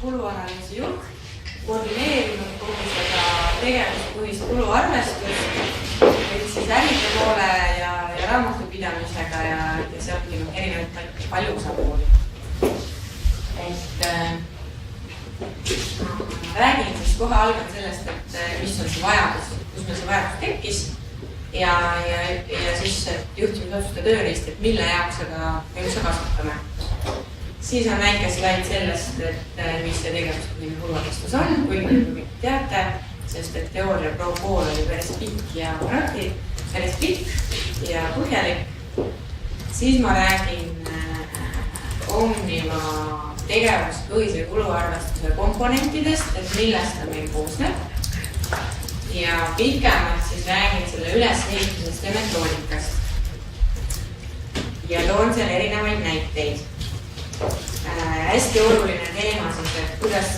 kuluanalüüsi juht, koordineerinud kogu seda tegevuspõhist kuluarvestust, ehk siis äride poole ja raamatupidamisega ja sealt erinevaid palju osapooli. Räägin siis kohe algan sellest, et mis on see vajadus, kus meil see vajadus tekkis ja siis juhtimisotsuste tööriist, et mille jaoks seda üldse kasutame. Siis on väike slaid sellest, et mis see tegevuspõhine kuluarvestus on, kui kõik teate, sest et teooria pool oli päris pikk ja päris pikk ja põhjalik. Siis ma räägin Omniva tegevuspõhise kuluarvestuse komponentidest, et millest ta meil koosneb. Ja pikemalt siis räägin selle ülesehitusest ja metoodikast. Ja toon seal erinevaid näiteid. Hästi oluline teema siis, et kuidas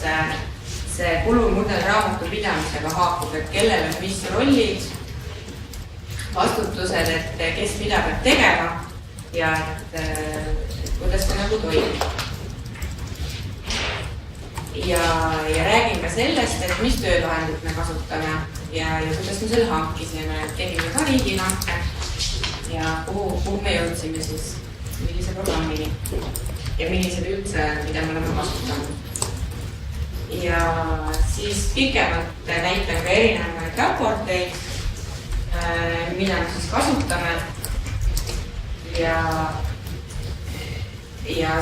see kulumudel raamatupidamisega haakub, et kellel on mis rollid, vastutused, et kes mida peab tegema ja et kuidas see nagu toimub. Ja räägin ka sellest, et mis töövahendit me kasutame ja kuidas me selle hankisime, tegime ka riigihanke ja kuhu me jõudsime siis, millise programmini ja millised üldse, mida me oleme kasutanud. Ja siis pikemalt näitan ka erinevaid raporteid, mida me siis kasutame ja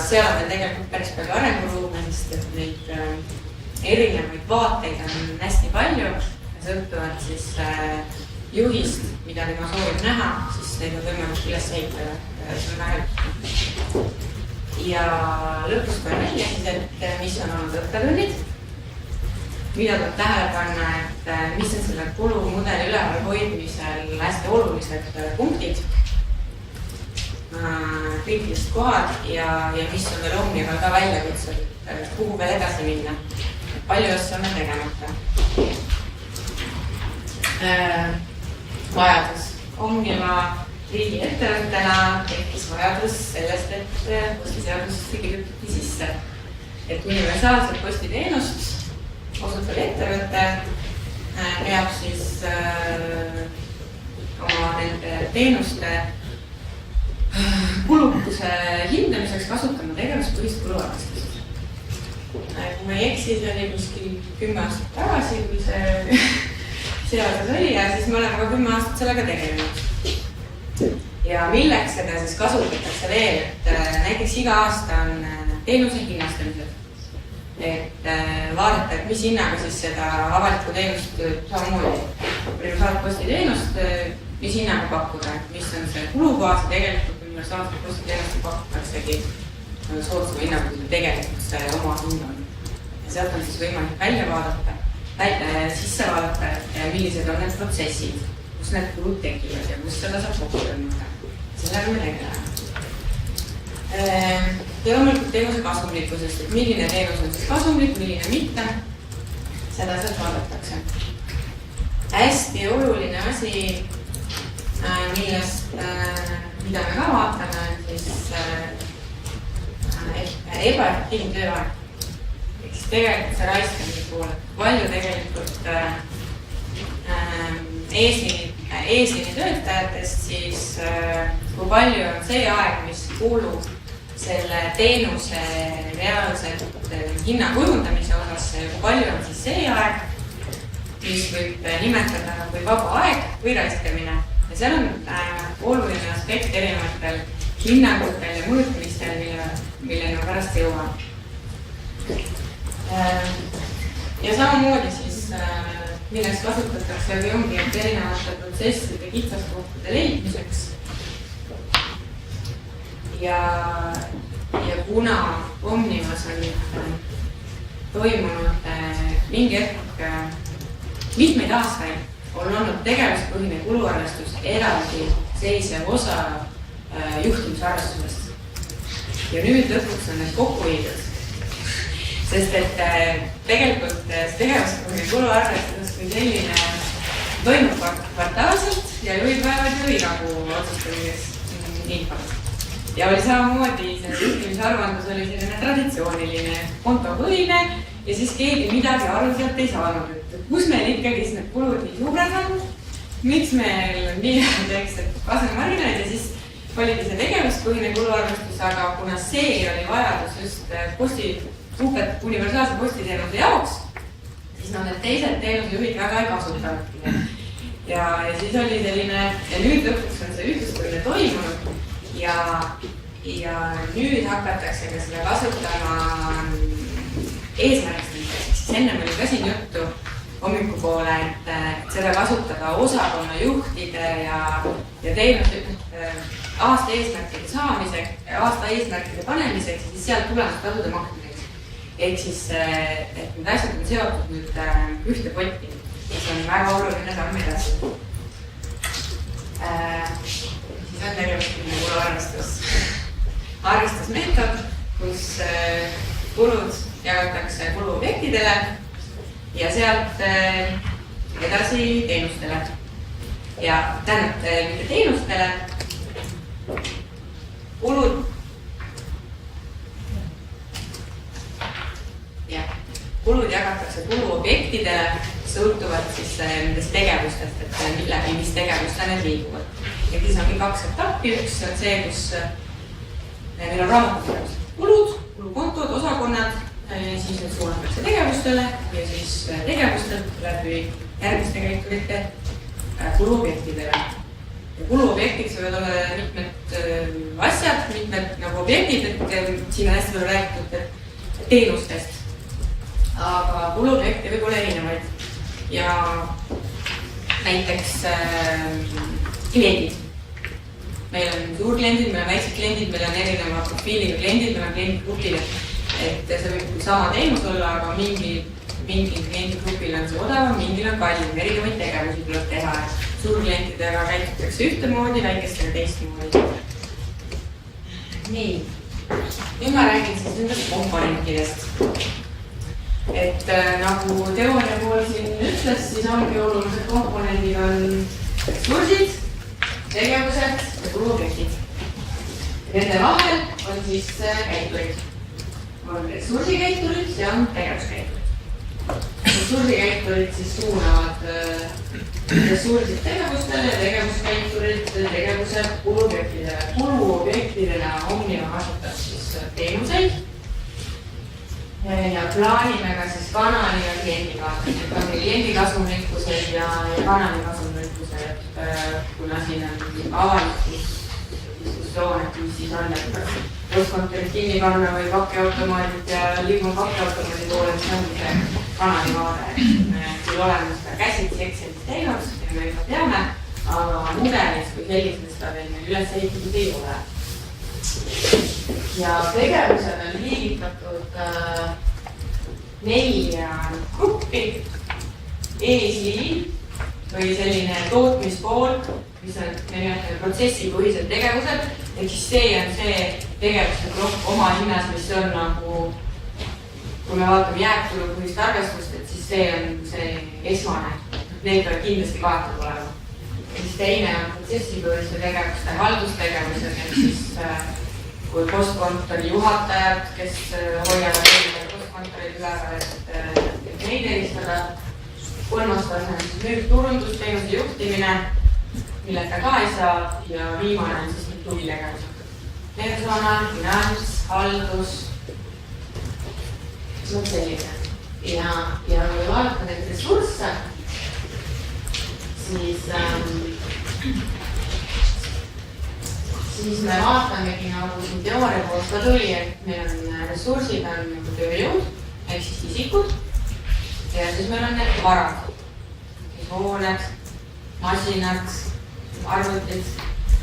seal on tegelikult päris palju arenguruume, sest et neid erinevaid vaateid on hästi palju ja sõltuvalt siis juhist, mida tema soovib näha, siis neid on võimalik üles ehitada. Ja lõpus ka välja siis, et mis on olnud õppetunnid, mida tuleb tähele panna, et mis on selle kulumudeli üleval hoidmisel hästi olulised punktid, kriitilised kohad ja mis on veel Omnival ka väljakutsed, kuhu veel edasi minna. Palju asju on tegemata. Vajadus. Omniva riigi ettevõttena tekkis vajadus sellest, et postiseadusesse kirjutati sisse. Et universaalset postiteenust osutab ettevõte peab siis oma nende teenuste kulukuse hindamiseks kasutama tegevuspõhist kuluarvestust. Kui ma ei eksi, see oli kuskil 10 aastat tagasi, kui see seadus oli ja siis me oleme ka 10 aastat sellega tegelenud. Ja milleks seda siis kasutatakse veel, et näiteks iga aasta on teenuse hinnastamised. Et vaadata, et mis hinnaga siis seda avalikku teenust samamoodi. Kui saad postiteenust, mis hinnaga pakkuda, mis on see kulubaas ja tegelikult universaalset postiteenust pakutaksegi soodsama hinnaga, kui tegelikult see oma hind on. Ja sealt on siis võimalik välja vaadata, sisse vaadata, millised on need protsessid, kus need kulud tekivad ja kus seda saab kokku tõmmata. Sellega me tegeleme. Ja loomulikult teenuse kasumlikkusest, et milline teenus on siis kasumlik, milline mitte, seda sealt vaadatakse. Hästi oluline asi, mida me ka vaatame, on siis ebaefektiivne tööaeg. Eks tegelikult see raiskamise pool, palju tegelikult eesliini töötajatest, siis kui palju on see aeg, mis kuulub selle teenuse reaalselt hinna kujundamise osas, kui palju on siis see aeg, mis võib nimetada kui vaba aeg või raiskamine. Ja seal on oluline aspekt erinevatel hinnangutel ja mõõtmistel, mille ma pärast jõuan. Ja samamoodi siis, milleks kasutatakse või ongi erinevate protsesside kitsaskohtade leidmiseks. Ja kuna Omnivas on toimunud mingi hetk mitmeid aastaid, on olnud tegevuspõhine kuluarvestus eraldi seisev osa juhtimisarvestusest. Ja nüüd lõpuks on need kokku viidud. Sest et tegelikult tegevuspõhine kuluarvestus kui selline toimub kvartaalselt ja juhid vajavad ju igaku otsustamiseks infot. ja oli samamoodi, see juhtimisaruandus oli selline traditsiooniline, kontopõhine ja siis keegi midagi aru sealt ei saanud, et kus meil ikkagi need kulud nii suured on, miks meil on nii, et kasvumarginaid ja siis oligi see tegevuspõhine kuluarvestus, aga kuna see oli vajadus just universaalse postiteenuse jaoks, siis need teised teenusejuhid väga ei kasutanud. Ja siis oli selline, ja nüüd lõpuks on see ühtluspõhine toimunud ja nüüd hakatakse ka seda kasutama eesmärgistamiseks. Siis ennem oli ka siin juttu hommikupoole, et seda kasutada osakonna juhtide ja teenuse aasta eesmärkide saamiseks, aasta eesmärkide panemiseks ja siis sealt tulemustasude maksmiseks. Ehk siis, et need asjad on seotud nüüd ühte potti, mis on väga oluline samm edasi. Siis on tegevuspõhine kuluarvestus. Arvestusmeetod, kus kulud jagatakse kuluobjektidele ja sealt edasi teenustele. Ja tähendab mitte teenustele, kulud jagatakse kuluobjektidele, sõltuvalt siis nendest tegevustest, et läbi mis tegevuste need liiguvad. Ja siis ongi 2 etappi, üks on see, kus meil on raamatupidamised kulud, kulukontod, osakonnad, siis need suunatakse tegevustele ja siis tegevustelt läbi järgmiste käiturite kuluobjektidele. Ja kuluobjektiks võivad olla mitmed asjad, mitmed nagu objektid, et siin on hästi palju räägitud teenustest. Aga kuluobjekte võib olla erinevaid ja näiteks kliendid. Meil on suurkliendid, meil on väiksed kliendid, meil on erineva profiiliga kliendid, meil on kliendigrupil, et see võib sama teenus olla, aga mingil kliendigrupil on see odavam, mingil on kallim, erinevaid tegevusi tuleb teha. Suurklientidega käitutakse ühtemoodi, väikestega teistmoodi. Nii, nüüd ma räägin siis nendest komponentidest. Et nagu teooria pool siin ütles, siis ongi olulised komponendid on ressursid, tegevused ja kuluobjektid. Nende vahel on siis käiturid. On ressursikäiturid ja on tegevuskäiturid. Ressursikäiturid siis suunavad ressursid tegevustele ja tegevuskäiturid tegevused kuluobjektidele. Kuluobjektidele Omniva kasutab siis teenuseid ja plaanime ka siis kanali ja kliendi kasumlikkused ja kanali kasumlikkused, kuna siin on avalikus diskussioon, et mis siis on, et postkontorid kinni panna või pakkeautomaadid ja liigume pakkeautomaadi poole, mis on see kanali vaade. Küll oleme seda käsitsi Excelis teinud ja me juba teame, aga mudelis või sellisest seda veel meil üles ehitatud ei ole. Ja tegevused on liigitatud 4 gruppi. Eesliin või selline tootmispool, mis on protsessipõhised tegevused, ehk siis see on see tegevuste plokk oma hinnas, mis on nagu, kui me vaatame jääktulupõhist arvestust, et siis see on see esmane, need peavad kindlasti kaetud olema. Ja siis teine on protsessipõhiste tegevuste haldustegevused, et siis kui postkontori juhatajad, kes hoiavad postkontorid üleval, et neid eristada. Kolmas on müük, turundusteenuse juhtimine, millega ka ei saa, ja viimane on siis tugitegevused. Personal, finants, haldus, selline. Ja kui vaadata neid ressursse, siis me vaatamegi nagu siin teooria poolt ka tuli, et meil on ressursid on nagu tööjõud, ehk siis isikud, ja siis meil on need varad, hooned, masinad, arvutid,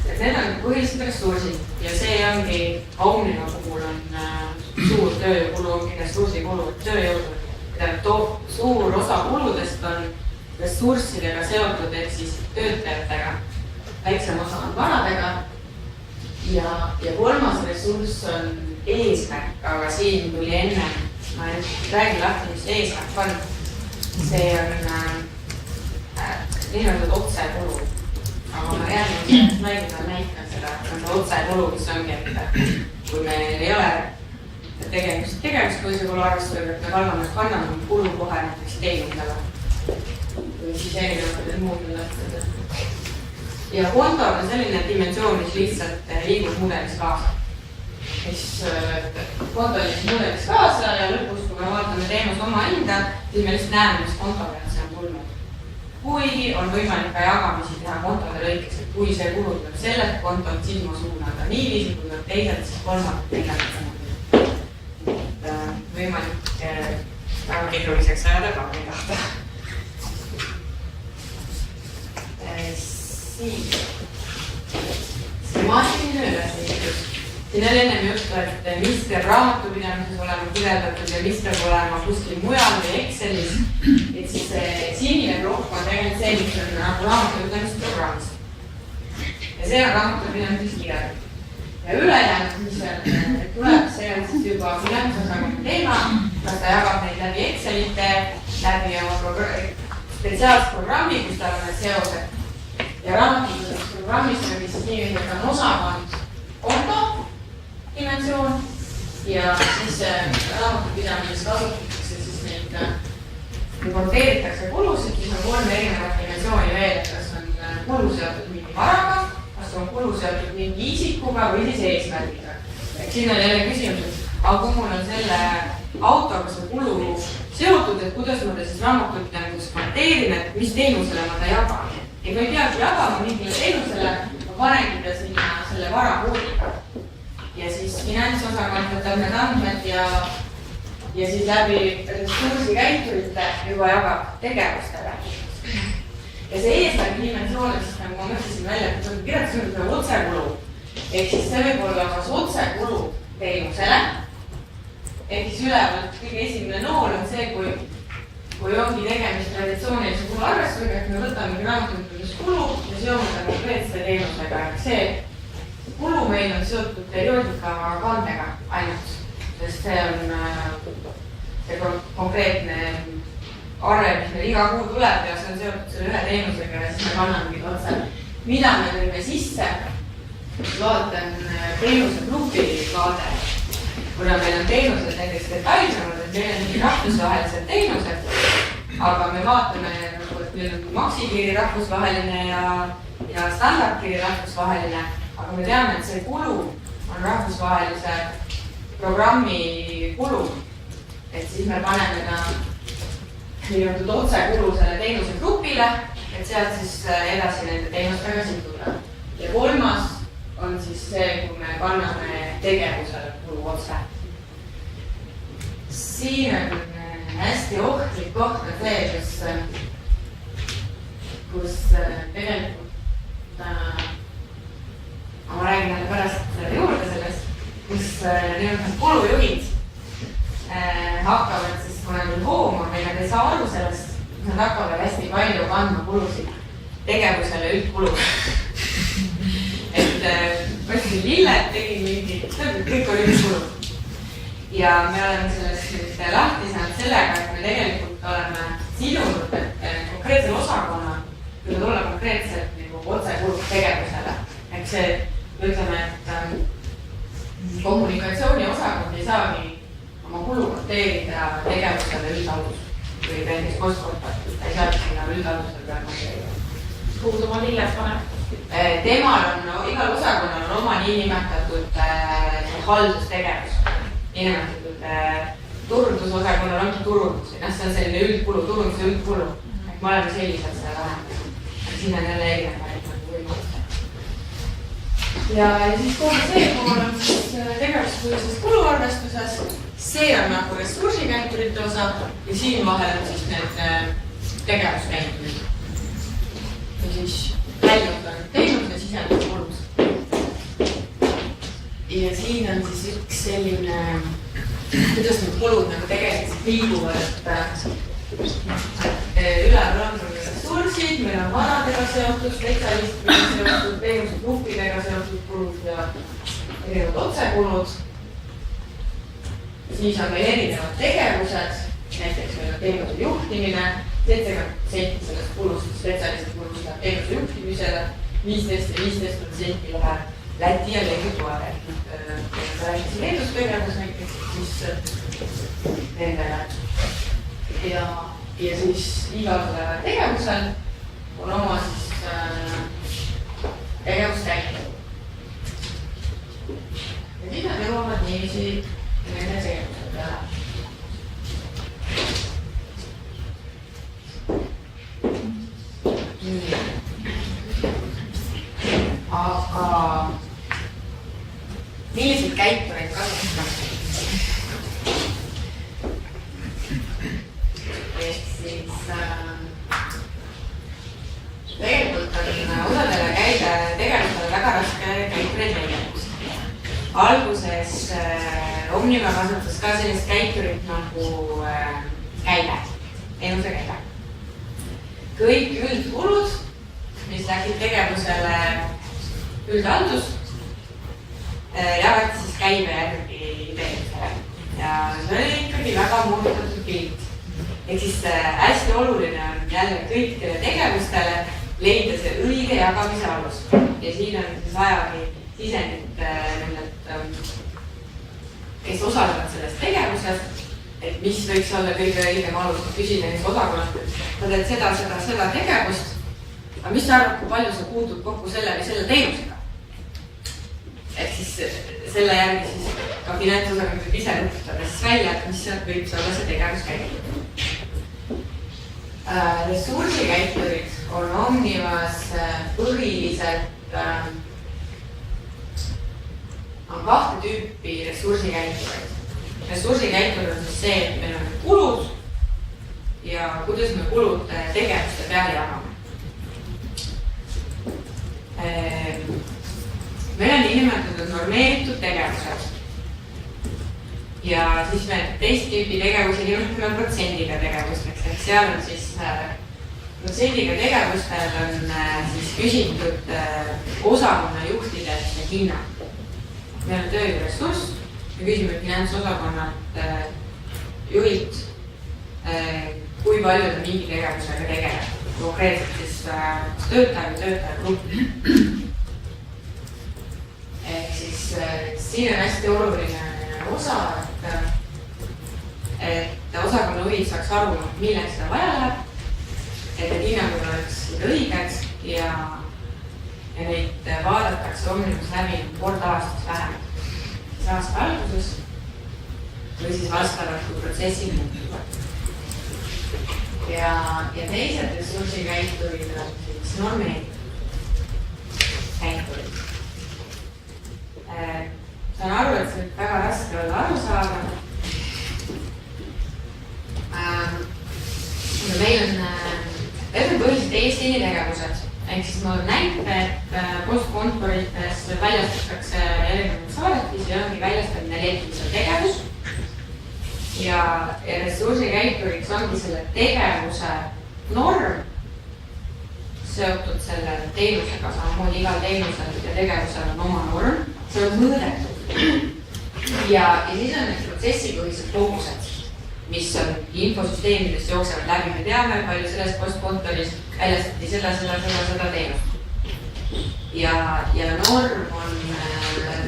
et need on põhilised ressursid ja see ongi Omniva puhul on suur tööjõukulu, ongi ressursikulu, tööjõudu. Suur osa kuludest on ressurssidega seotud, ehk siis töötajatega, väiksem osa on varadega ja kolmas ressurss on eesmärk, aga siin tuli enne, ma räägin lahti, mis eesmärk on. See on niimoodi otsekulu. aga ma järgmine slaidi peal näitan seda otsekulu, mis ongi, et kui meil ei ole tegevuspõhise kulu arvestusega, et me kanname kulu kohe näiteks teenusele või siis erinevatele muudele asjadele. Ja konto on selline dimensioon, mis lihtsalt liigub mudelis kaasa. Konto on mudelis kaasa ja lõpus, kui me vaatame teenus oma hinda, siis me lihtsalt näeme, mis konto pealt see on tulnud. Kuigi on võimalik ka jagamisi teha kontode lõikeks, et kui see kulu tuleb sellelt kontot, siis ma suunan ta niiviisi, kui tuleb teiselt, siis kolmalt teiselt. Võimalik väga keeruliseks ajada ka ei tahta. Siis skemaatiline ülesehitus. Siin oli ennem juttu, et mis peab raamatupidamises olema kirjeldatud ja mis peab olema kuskil mujal või Excelis. Et siis sinine plokk on tegelikult see, mis on nagu raamatupidamisprogrammis. Ja see on raamatupidamises kirjeldatud. Ja ülejäänud, mis tuleb, see on siis juba finantsosakonna teema, kas ta jagab neid läbi Excelite, läbi oma spetsiaalse programmi, kus tal on need seosed. Ja raamatupidamisprogrammis on siis nii, et on osakond konto dimensioon ja siis raamatupidamises kasutatakse siis neid, kui konteeritakse kulusid, siis on 3 erinevat dimensiooni veel, et kas on kulu seotud mingi varaga, kas on kulu seotud mingi isikuga või siis eesmärgiga. Siin on jälle küsimus, aga kui mul on selle autoga see kulu seotud, et kuidas ma ta siis raamatupidamises konteerin, et mis teenusele ma ta jagan. Ja ma ei peagi jagama mingile teenusele, ma panengi ta sinna selle vara koodiga. Ja siis finantsosakond võtab need andmed ja siis läbi ressursikäiturite juba jagab tegevustele. Ja see eesmärgi dimensioon, siis nagu ma mõtlesin välja, et see on kirjutatud otsekulu. Ehk siis see võib olla kas otsekulu teenusele. Ehk siis ülevalt kõige esimene nool on see, kui ongi tegemist traditsioonilise kulu arvestusega, et me võtame raamatupidamiskulu ja seome ta konkreetse teenusega. Ehk see kulu meil on seotud perioodika kandega ainult, sest see on see konkreetne arve, mis meil iga kuu tuleb ja see on seotud selle ühe teenusega ja siis me kannamegi otse. Mida me tõime sisse? Vaatan teenuse grupi vaade. Kuna meil on teenused näiteks detailsemad, et meil on mingi rahvusvahelised teenused, aga me vaatame, et meil on maksikiri rahvusvaheline ja standardkiri rahvusvaheline, aga me teame, et see kulu on rahvusvahelise programmi kulu. Et siis me paneme nii-öelda otsekulu selle teenuse grupile, et sealt siis edasi nende teenustega siduda. Ja kolmas on siis see, kui me kanname tegevusele kulu otse. Siin on hästi ohtlik koht on see, kus tegelikult ma räägin jälle pärast juurde sellest, kus nii-öelda kulujuhid hakkavad siis, kui nad on hoomor, või nad ei saa aru sellest, nad hakkavad hästi palju kandma kulusid tegevusele üldkulu. Et võtsin lilled, tegin mingi, kõik oli üldkulu. Ja me oleme sellest nüüd lahti saanud sellega, et me tegelikult oleme sidunud, et konkreetsel osakonna võivad olla konkreetselt nagu otsekulud tegevusele. Ehk see, ütleme, et kommunikatsiooni osakond ei saagi oma kulu konteerida tegevusele üldalus või näiteks postkontot, ta ei saagi sinna üldaldusele peal konteerida. Kuhu ta oma lilled paneb? Temal on, igal osakonnal on oma niinimetatud haldustegevus. Niinimetatud turundusosakonnal ongi turundus. See on selline üldkulu, turunduse üldkulu. Me oleme sellised selle lahendada. Siin on jälle erinevaid võimalusi. Ja siis kogu see pool on siis tegevuspõhises kuluarvestuses. See on nagu ressursikäiturite osa ja siin vahel on siis need tegevuskäiturid. Ja siis väljud on teinud ja sisendus kulus. Ja siin on siis üks selline, kuidas need kulud nagu tegelikult liiguvad, üleval on ressursid, meil on varadega seotud, spetsialistidega seotud, teenuse gruppidega seotud kulud ja erinevad otsekulud. Siis on meil erinevad tegevused, näiteks meil on teenuse juhtimine, 70% sellest kulust spetsialistid kulust läheb teenuse juhtimisele 15% ja 15% läheb Läti ja Leedu poole. Rääkis Leedus tegevus näiteks, siis nendele. Ja siis igal tegevusel on oma siis tegevuskäik. Ja siis nad jõuavad niiviisi nende tegevusel peale. Aga milliseid käitureid kasutatakse? Ehk siis tegelikult on osadele tegevusele väga raske käitureid leida. Alguses Omniva kasutas ka sellist käiturit nagu käive, teenuse käive. Kõik üldkulud, mis läksid tegevusele üldhaldus, jagati siis käive järgi teenusele. Ja see oli ikkagi väga muudetatud pilt. Ehk siis hästi oluline on jälle kõikidele tegevustele leida see õige jagamise alus. Ja siin on siis vajagi sisendit nendelt, kes osalevad selles tegevuses, et mis võiks olla kõige õigem alus, küsida neist osakonnast, et sa teed seda tegevust, aga mis sa arvad, kui palju sa puutub kokku selle või selle teenusega? Ehk siis selle järgi siis ka finantsosakond võib ise lõputada siis välja, et mis võib olla see tegevus käitud. Ressursikäiturid on Omnivas põhiliselt on kahte tüüpi ressursikäitureid. Ressursikäitur on siis see, et meil on kulud ja kuidas me kulud tegevuste peale jagame. Meil on nimetatud normeeritud tegevused ja siis me teist tüüpi tegevusi nimetame protsendiga tegevusteks, et seal on siis protsendiga tegevustel on siis küsitud osakonna juhtidelt hinnang. Meil on tööjõuressurss, me küsime finantsosakonnalt juhilt, kui palju ta mingi tegevusega tegeleb. Konkreetselt siis töötaja või töötaja grupp. Ehk siis siin on hästi oluline osa, et osakonna juhid saaks aru, milleks seda vaja läheb, et need hinnangud oleks õiged ja neid vaadatakse Omnivas läbi kord aastas vähemalt. Siis aasta alguses või siis vastavalt, kui protsessid muutuvad. Ja teised ressursikäiturid on siis normeeritud käiturid. Saan aru, et see võib väga raske olla aru saada. Meil on põhiliselt eesliini tegevused. Ehk siis ma olen näite, et postkontorites väljastatakse erinevaid saadetisi ja ongi väljastamine leidmisel tegevus. Ja ressursikäituriks ongi selle tegevuse norm seotud selle teenusega, samamoodi igal teenusel ja tegevusel on oma norm, see on mõõdetud. Ja siis on need protsessipõhised fookused, mis on infosüsteemidest jooksevad läbi. Me teame, palju selles postkontoris väljastati seda teenust. Ja norm on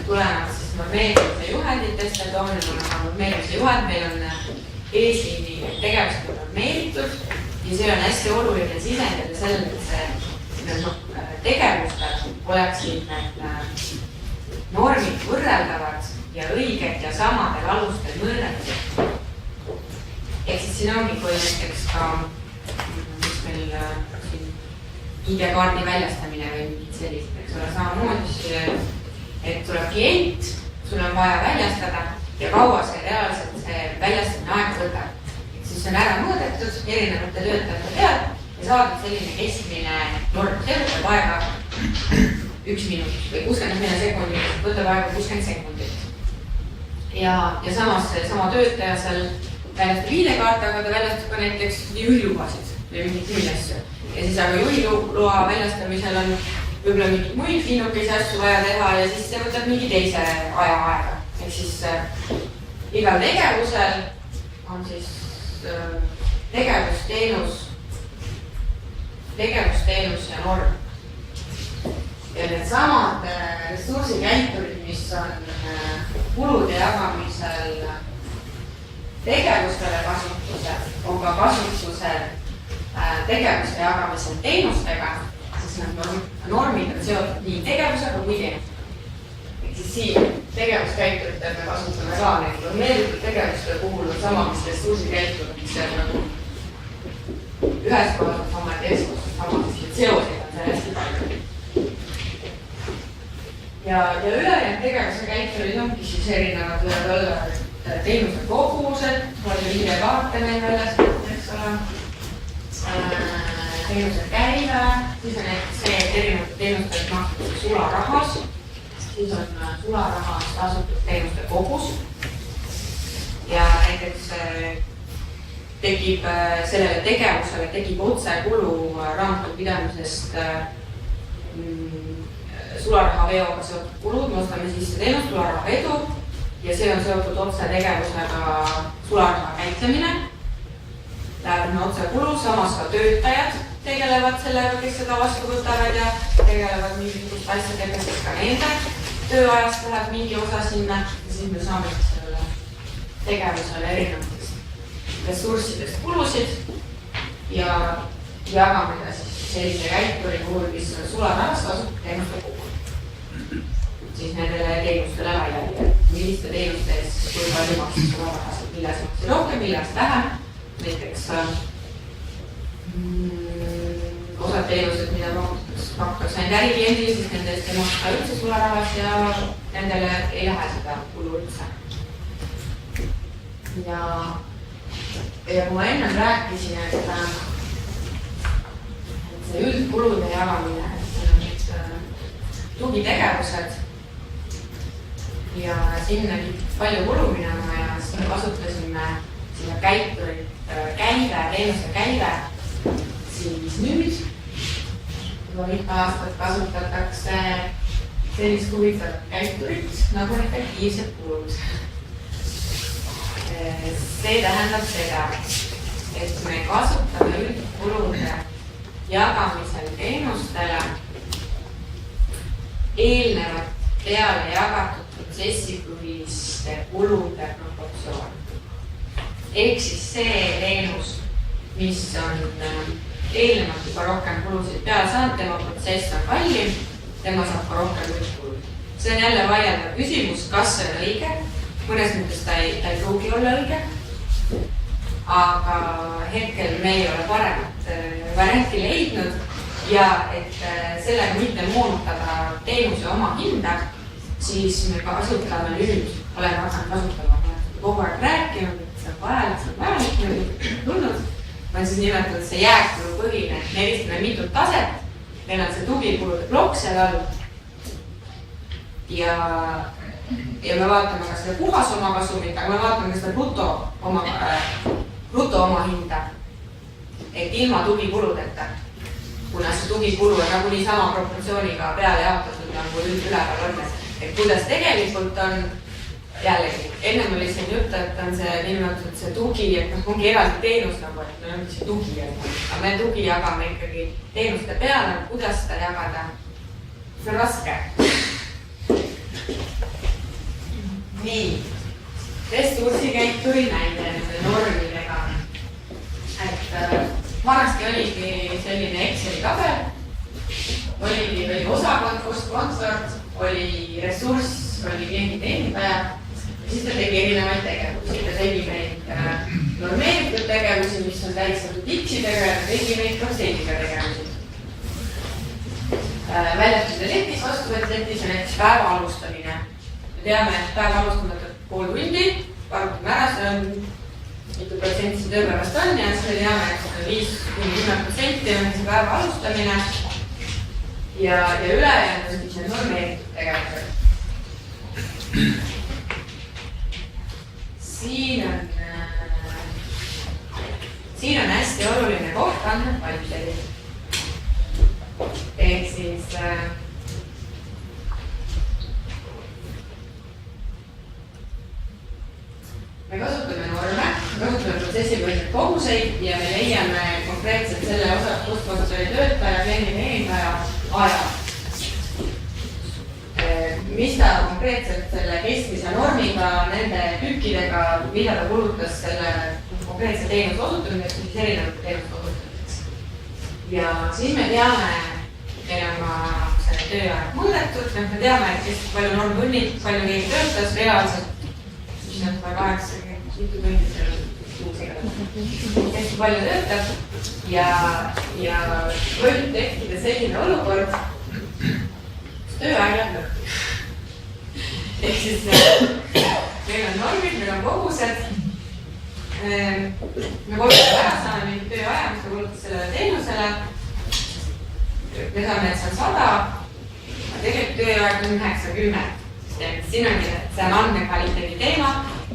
tulenevalt siis normeerimise juhenditest, et on normeerimise juhend, meil on eesliini tegevused normeeritud ja see on hästi oluline sisendada sellele, et see tegevustel oleksid need normid võrreldavad ja õiged ja samadel alustel mõõdetud. Ehk siis siin ongi, kui näiteks ka mis meil ID-kaardi väljastamine või mingid sellised, eks ole, samamoodi, et tuleb klient, sul on vaja väljastada ja kaua see reaalselt see väljastamine aega võtab. Siis on ära mõõdetud erinevate töötajate peal ja saadud selline keskmine norm, see võtab aega 1 minut või 60 sekundit, võtab aega 60 sekundit. Ja samas sama töötaja seal väljastab ID-kaarte, aga ta väljastab ka näiteks juhilubasid või mingit muid asju. Ja siis aga juhiloa väljastamisel on võib-olla mingid muid fiinukesi asju vaja teha ja siis see võtab mingi teise aega. Ehk siis igal tegevusel on siis tegevusteenus ja norm. ja need samad ressursikäiturid, mis on kulude jagamisel tegevustele kasutusel, on ka kasutusel tegevuste jagamisel teenustega, siis need normid on seotud nii tegevusega kui teenustega. Ehk siis siin tegevuskäituritel me kasutame ka neid normeeritud tegevuste puhul on sama, mis ressursikäiturid, mis on nagu ühes kohas on sama ja teises kohas on sama, siis seoseid on seal hästi palju. Ja ülejäänud tegevuse käiturid ongi siis erinevad võivad olla teenuse kogused, palju viide kaarte meil väljas, eks ole, teenuse käive, siis on näiteks see, et erinevad teenused makstakse sularahas, siis on sularahas tasutud teenuste kogus ja näiteks tekib sellele tegevusele tekib otsekulu raamatupidamisest sularahaveoga seotud kulud, me ostame sisse teenust sularahavedu ja see on seotud otse tegevusega sularaha käitlemine. Läheb otsekulu, samas ka töötajad tegelevad sellega, kes seda vastu võtavad ja tegelevad mingisugust asjadega, siis ka nende tööajast läheb mingi osa sinna ja siis me saame sellele tegevusele erinevatest ressurssidest kulusid ja jagame ta siis sellise käituri puhul, mis on sularahas tasub teenuste puhul. Siis nendele teenustele laiali, milliste teenuste eest, kui palju maksab sularahas, milles maksab rohkem, milles vähem. Näiteks osad teenused, mida pakutakse ainult ärikliendile, siis nende eest ei maksta üldse sularahas ja nendele ei lähe seda kulu üldse. Ja kui ma ennem rääkisin, et see üldkulude jagamine, et see on tugitegevused ja sinna palju kulu minema ja siis me kasutasime sinna käiturit, käive, teenuste käive, siis nüüd juba mitu aastat kasutatakse sellist huvitavat käiturit nagu efektiivsed kulud. See tähendab seda, et me kasutame üldkulude jagamisel teenustele eelnevat peale jagatud protsessipõhiste kulude proportsioon. Ehk siis see teenus, mis on eelnevalt juba rohkem kulusid peale saanud, tema protsess on kallim, tema saab ka rohkem üldkulud. See on jälle vaieldav küsimus, kas see on õige. Mõnes mõttes ta ei pruugi olla õige, aga hetkel me ei ole paremat varianti leidnud ja et sellega mitte moonutada teenuse oma hinda, siis me kasutame nüüd, oleme hakanud kasutama, kogu aeg rääkinud, et see on vajalik, nüüd tulnud. Ma olen siis nimetanud see jääkulu põhine, me eristame mitut taset, meil on see tugikulude plokk seal all ja me vaatame ka seda puhas omakasumit, aga me vaatame ka seda bruto omahinda, et ilma tugikuludeta, kuna see tugikulu on nagunii sama proportsiooniga peale jaotatud nagu üleval on, et kuidas tegelikult on, jällegi, ennem oli siin jutt, et on see nimetatud see tugi, et ongi eraldi teenus nagu, et meil ongi see tugi, aga me tugi jagame ikkagi teenuste peale, kuidas seda jagada, see on raske. Nii, ressursikäituri näide nende normidega, et vanasti oligi selline Exceli tabel, oli osakond, kostkontsort, oli ressurss, oli kliendi teenindaja ja siis ta tegi erinevaid tegevusi. Ta tegi neid normeeritud tegevusi, mis on tähistatud X-idega ja ta tegi neid protsendiga tegevusi. Väljastused letis, vastuvõtt letis ja näiteks päeva alustamine. Me teame, et päeva alustamata pool tundi, arutame ära, see on mitu protsenti see tööpäevast on ja siis me teame, et 5–10% on see päeva alustamine ja ülejäänud on siis normeeritud tegevused. Siin on hästi oluline koht andmed kvaliteedid. Ehk siis me kasutame norme, kasutame protsessipõhiseid koguseid ja me leiame konkreetselt selle osa kostkontsori töötaja, kliendi teenindaja aja. konkreetselt selle keskmise normiga, nende tükkidega, mida ta kulutas selle konkreetse teenuse osutamiseks, mis erinevate teenuste osutamiseks. Ja siis me teame, meil on ka see tööaeg mõõdetud, me teame, et kes palju normtunnid, palju keegi töötas reaalselt, siis on 80 tundi seal kes palju töötab ja võib tekkida selline olukord, tööaeg läheb lõppu. Ehk siis meil on normid, meil on kogused, me kulutame ära, saame mingi tööaja, mis me kulutas sellele teenusele, me saame, et see on 100, aga tegelikult tööaeg on 90. Siin ongi, et see on andmekvaliteedi teema,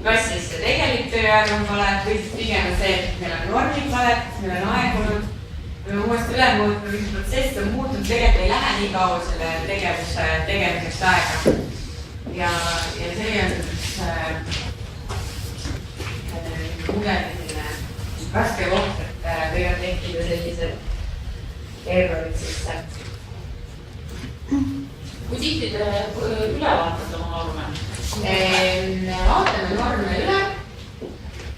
kas siis see tegelik tööaeg on vale või siis pigem see, et meil on normid valed, meil on aegunud, me oleme uuesti üle muutnud, üks protsess on muutunud, tegelikult ei lähe nii kaua selle tegevuse tegemiseks aega. Ja see on mudeline raske koht, et võivad tekkida sellised errorid sisse. Kui tihti te üle vaatate oma norme? Vaatame norme üle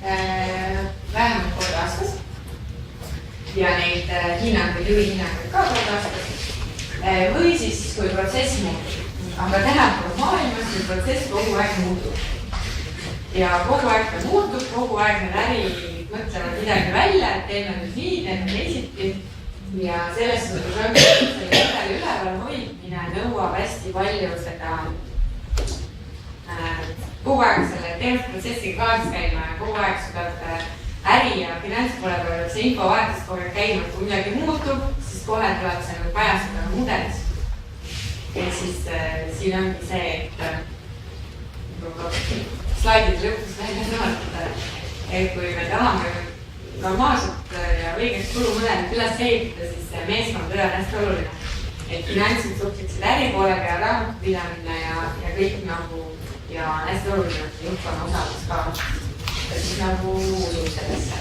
vähemalt kord aastas ja neid hinnanguid, juhihinnanguid ka kord aastas või siis, kui protsess muutub. Aga tänapäeva maailmas see protsess kogu aeg muutub. Ja kogu aeg ta muutub, kogu aeg need äri mõtlevad midagi välja, et teeme nüüd nii, teeme teisiti. Ja sellest on selle üleval hoidmine nõuab hästi palju seda kogu aeg selle teenusprotsessiga kaasas käima ja kogu aeg sa pead äri ja finantspoole peal see info vahetust kogu aeg käima, kui midagi muutub, siis kohe tuleb see kajastada mudelis. Et siis siin ongi see, et slaidid lõpuks välja sõnastada, et kui me tahame normaalselt ja õigeks kulumudelit üles ehitada, siis see meeskonnatöö on hästi oluline. Et finantsid suhtleksid äripoolega ja raamatupidamine ja kõik nagu ja hästi oluline, et juhtkonna osalus ka. Et siis nagu usub sellesse.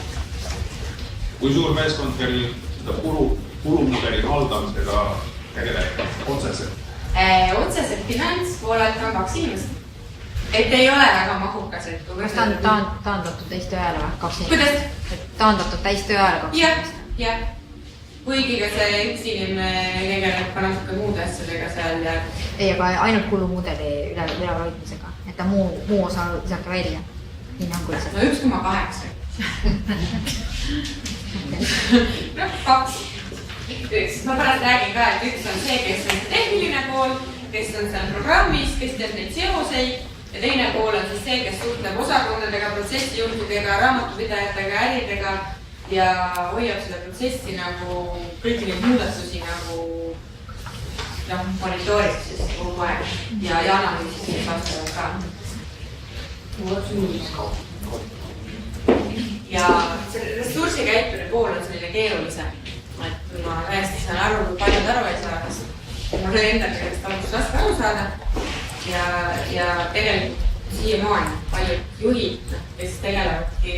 Kui suur meeskond teil seda kulumudeli haldamisega tegeleb otseselt? Otseselt finantspoolelt on 2 inimest. Et ei ole väga mahukas. Kas ta on taandatud täistööajale või 2 inimest? Kuidas? Et taandatud täistööajale 2 inimest? Jah. Kuigi ka see üks inimene tegeleb ka natuke muude asjadega seal ja... Ei, aga ainult kulumudeli ülevalhoidmisega. Et ta muu osa lisake välja hinnanguliselt. No 1,8. No 2. Ma pärast räägin ka, et üks on see, kes on tehniline pool, kes on seal programmis, kes teeb neid seoseid ja teine pool on siis see, kes suhtleb osakondadega, protsessijuhtidega, raamatupidajatega, äridega ja hoiab selle protsessi nagu kõiki neid muudatusi nagu monitoorib siis kogu aeg ja analüüsis siis vastavalt ka. Ja see ressursikäituri pool on selline keerulisem. Et ma hästi saan aru, kui paljud aru ei saa, sest mul oli endal kellest alguses raske aru saada ja tegelikult siiamaani paljud juhid, kes tegelevadki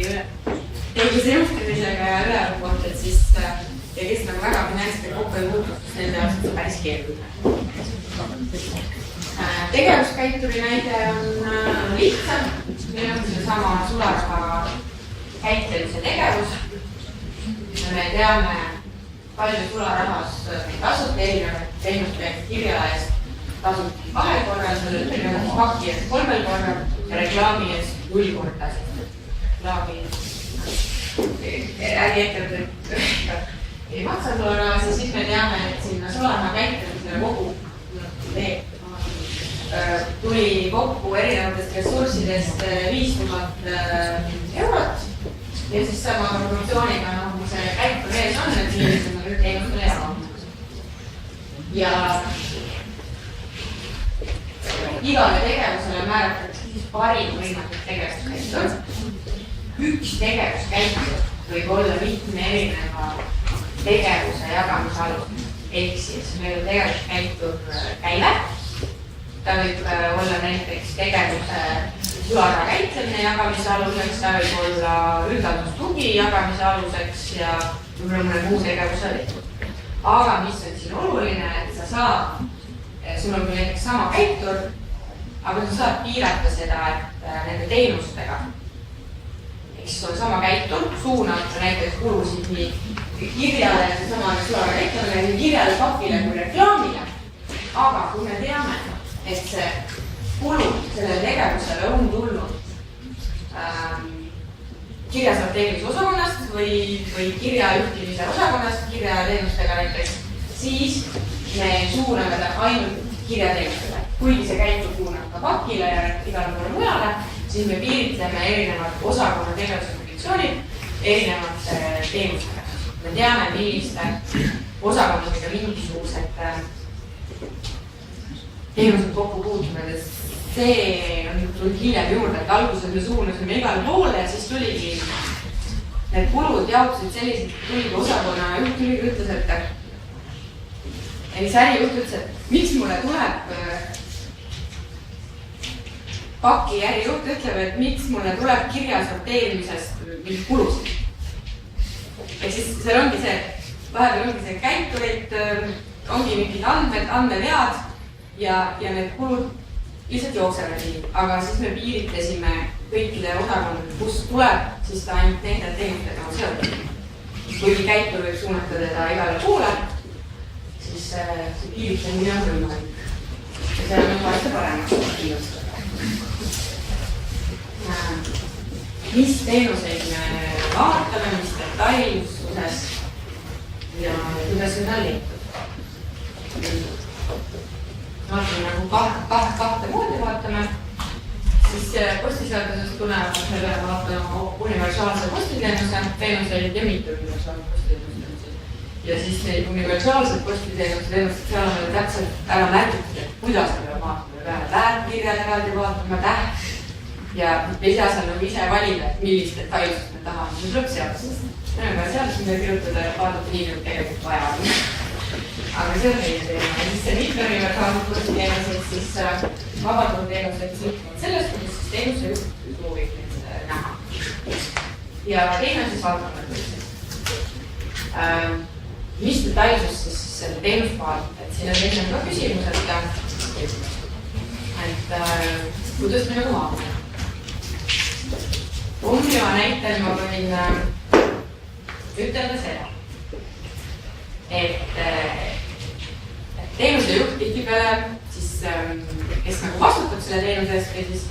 tegevuse juhtimisega ja ülevalpoolt, et siis ja kes nagu väga finantside kokku ei muutu, siis nende jaoks on päris keeruline. Tegevuskäituri näide on lihtsam, meil on seesama sularaha käitlemise tegevus. Me teame palju sularahas tasud erinevaid teenuste kirja eest tasud 2 korral, paki eest 3 korral ja reklaami eest 0 korda. Reklaami äriettevõtted ei maksa sularaha, siis me teame, et sinna sularaha käitlemisele kogu tuli kokku erinevatest ressurssidest 5000 eurot. Ja siis sama proportsiooniga, nagu see käitur ees on, et siis on kõik teenustele jaganud. Ja igale tegevusele määratakse siis parim võimalik tegevuskäitur. Üks tegevuskäitur võib olla mitme erineva tegevuse jagamisalus. Ehk siis meil on tegevuskäitur käive. Ta võib olla näiteks tegevuse sularaha käitlemine jagamise aluseks, ta võib olla üldaldustugi jagamise aluseks ja võib-olla mõne muu tegevuse veel. Aga mis on siin oluline, et sa saad, sul on näiteks sama käitur, aga sa saad piirata seda, et nende teenustega. Ehk siis on sama käitur, suunab näiteks kulusid nii kirjale, seesama käitumine, nii kirjale, pakile kui reklaamile. Aga kui me teame, et see kulu sellele tegevusele on tulnud kirjastrateegilise osakonnast või kirjajuhtimise osakonnast, kirjateenustega näiteks, siis me suuname ta ainult kirjateenustele. Kuigi see käitur suunab ka pakile ja igale poole mujale, siis me piiritleme erinevad osakonna tegevuskondiktsioonid erinevate teenustega. Me teame, milliste osakonnadega mingisugused teenused kokku puutuvad. See on tulnud hiljem juurde, et alguses me suunasime igale poole ja siis tuligi need kulud jaotusid sellised, tuligi osakonna juht tuligi ütles, et see ärijuht ütles, et miks mulle tuleb paki ärijuht ütleb, et miks mulle tuleb kirja sorteerimisest mingid kulusid. Ehk siis seal ongi see, vahepeal ongi see käiturid, ongi mingid andmevead ja need kulud lihtsalt jooksevad nii, aga siis me piiritlesime kõikide osakondade, kus tuleb, siis ta ainult nende teenustega on seotud. Kuigi käitur võib suunata teda igale poole, siis see piiritlemine on võimalik. Ja see on vastu paremaks kindlustada. Mis teenuseid me vaatame, mis detailsuses ja kuidas seda leitud. Vaatame nagu kahte moodi vaatame, siis postiseadusest tulenevalt me peame vaatama universaalse postiteenuse teenuseid ja mitte universaalse postiteenuse. Ja siis neid universaalsed postiteenused, seal on meil täpselt ära märgitud, et kuidas me peame vaatama. Me peame väärtkirjad eraldi vaatama, täht ja ei saa seal nagu ise valida, et millist detailsust me tahame. See tuleb seadusest. Me peame seadusest kirjutada ja vaadata nii, nagu tegelikult vaja on. Aga see on teine teema. Ja siis see mitte universaalsed postiteenused, siis vabaturu teenused sõltuvad sellest, kuidas siis teenuse juht soovib neid näha. Ja teine on siis valdkonnad. Mis detailsus siis selle teenust vaatab? Et siin on teine ka küsimus, et kuidas me nagu vaatame. Omniva näitel ma võin ütelda seda, et teenuse juht tihtipeale, siis kes nagu vastutab selle teenuse eest või siis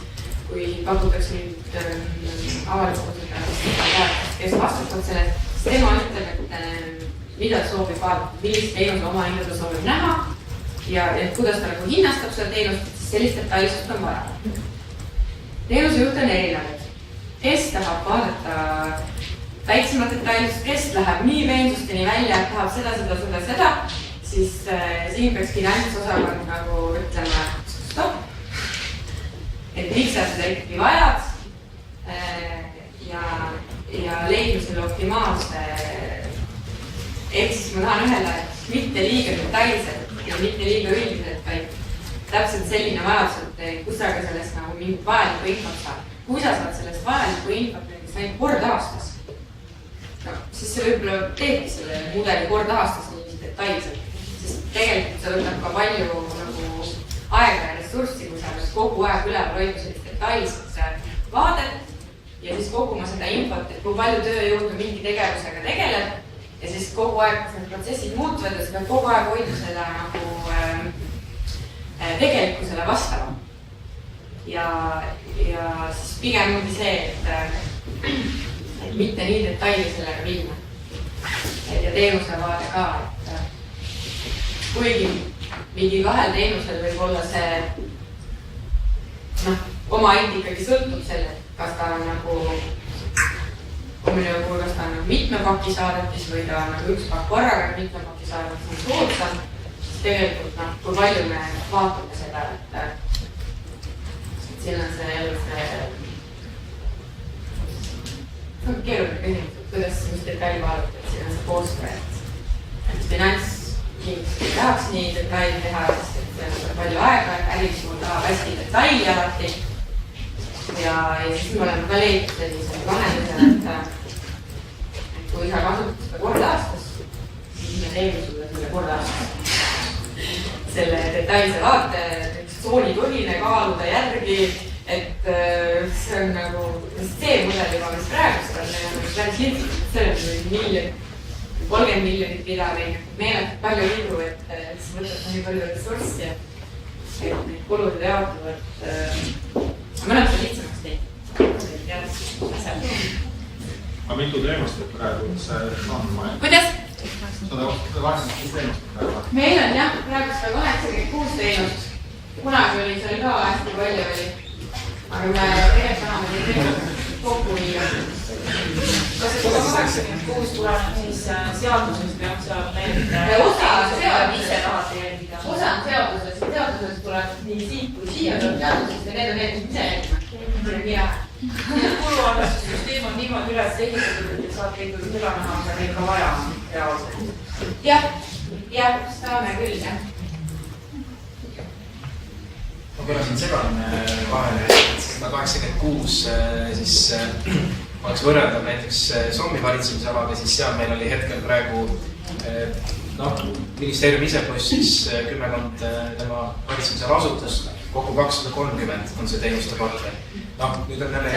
kui pakutakse nüüd avalikult, kes vastutab selle, siis tema ütleb, et mida ta soovib vaadata, millist teenuse oma hinda ta soovib näha ja kuidas ta nagu hinnastab seda teenust, siis sellist detailsust on vaja. Teenuse juht on erinevad. Kes tahab vaadata väiksemat detailsust, kes läheb nii veensusteni välja, et tahab seda, siis siin peaks finantsosakond nagu ütlema stopp. Et miks sa seda ikkagi vajad ja leidma selle optimaalse. Ehk siis ma tahan ühele mitte liiga detailselt ja mitte liiga üldiselt, vaid täpselt selline vajadus, et kus sa ka sellest nagu mingit vajalikku infot saad. Kui sa saad sellest vajalikku infot näiteks kord aastas, siis see võib-olla teebki selle mudeli kord aastas nii detailselt, sest tegelikult see võtab ka palju nagu aega ja ressurssi, kui sa kogu aeg üleval hoida sellist detailset vaadet ja siis koguma seda infot, et kui palju tööjõudu mingi tegevusega tegeleb ja siis kogu aeg need protsessid muutuvad ja sa pead kogu aeg hoida seda nagu tegelikkusele vastava. Ja siis pigem ongi see, et mitte nii detaili sellega minna. Ja teenuse vaade ka, et kuigi mingi kahel teenusel võib olla see, oma hind ikkagi sõltub selle, kas ta on nagu kas ta on nagu mitme paki saadetis või ta on nagu üks pakk korraga mitme paki saadetis on soodsam, siis tegelikult kui palju me vaatame seda, et siin on see jälle see keeruline küsimus, kuidas mis detail vaadata, et siin on see koostöö, et finantskindlasti ei tahaks nii detaili teha, sest et see on palju aega, et ärisul tahab hästi detaili alati ja siis me oleme ka leidnud sellised lahendused, et kui sa kasutad seda kord aastas, siis me teeme sulle selle kord aastas selle detailse vaate tsoonipõhine kaaluda järgi, et see on nagu, see mudel juba, mis praegust on, päris lihtsalt, sellel on miljon, 30 miljonit pidada, meeletult palju liidu, et siis võtab nii palju ressurssi, et need kulud jaotuvad. Me oleme seda lihtsamaks teinud. Aga mitu teemast, et praegu see on? Kuidas? 186 teemast praegu. Meil on jah, praegu 186 teenust. Kunagi oli seal ka hästi palju oli. Aga me tegelikult anname neid teenust kokku viia. Kas see 186 tuleneb siis seadusest või on seal need osa ise tahate jälgida? Osa on seadusest. Seadusest tuleb nii siit kui siia tuleb seadusest ja need on need, mis ise jälgime. Kuluarvestussüsteem on niimoodi üles ehitatud, et te saate ikkagi üle näha, mida meil ka vaja on reaalselt. Jah, saame küll, jah. Ma korra siin segan vahele, et 186 siis oleks võrreldav näiteks Sommi valitsemisalaga, siis seal meil oli hetkel praegu ministeerium ise pluss siis 10 tema valitsemisala asutust, kokku 230 on see teenuste portfell. Nüüd on jälle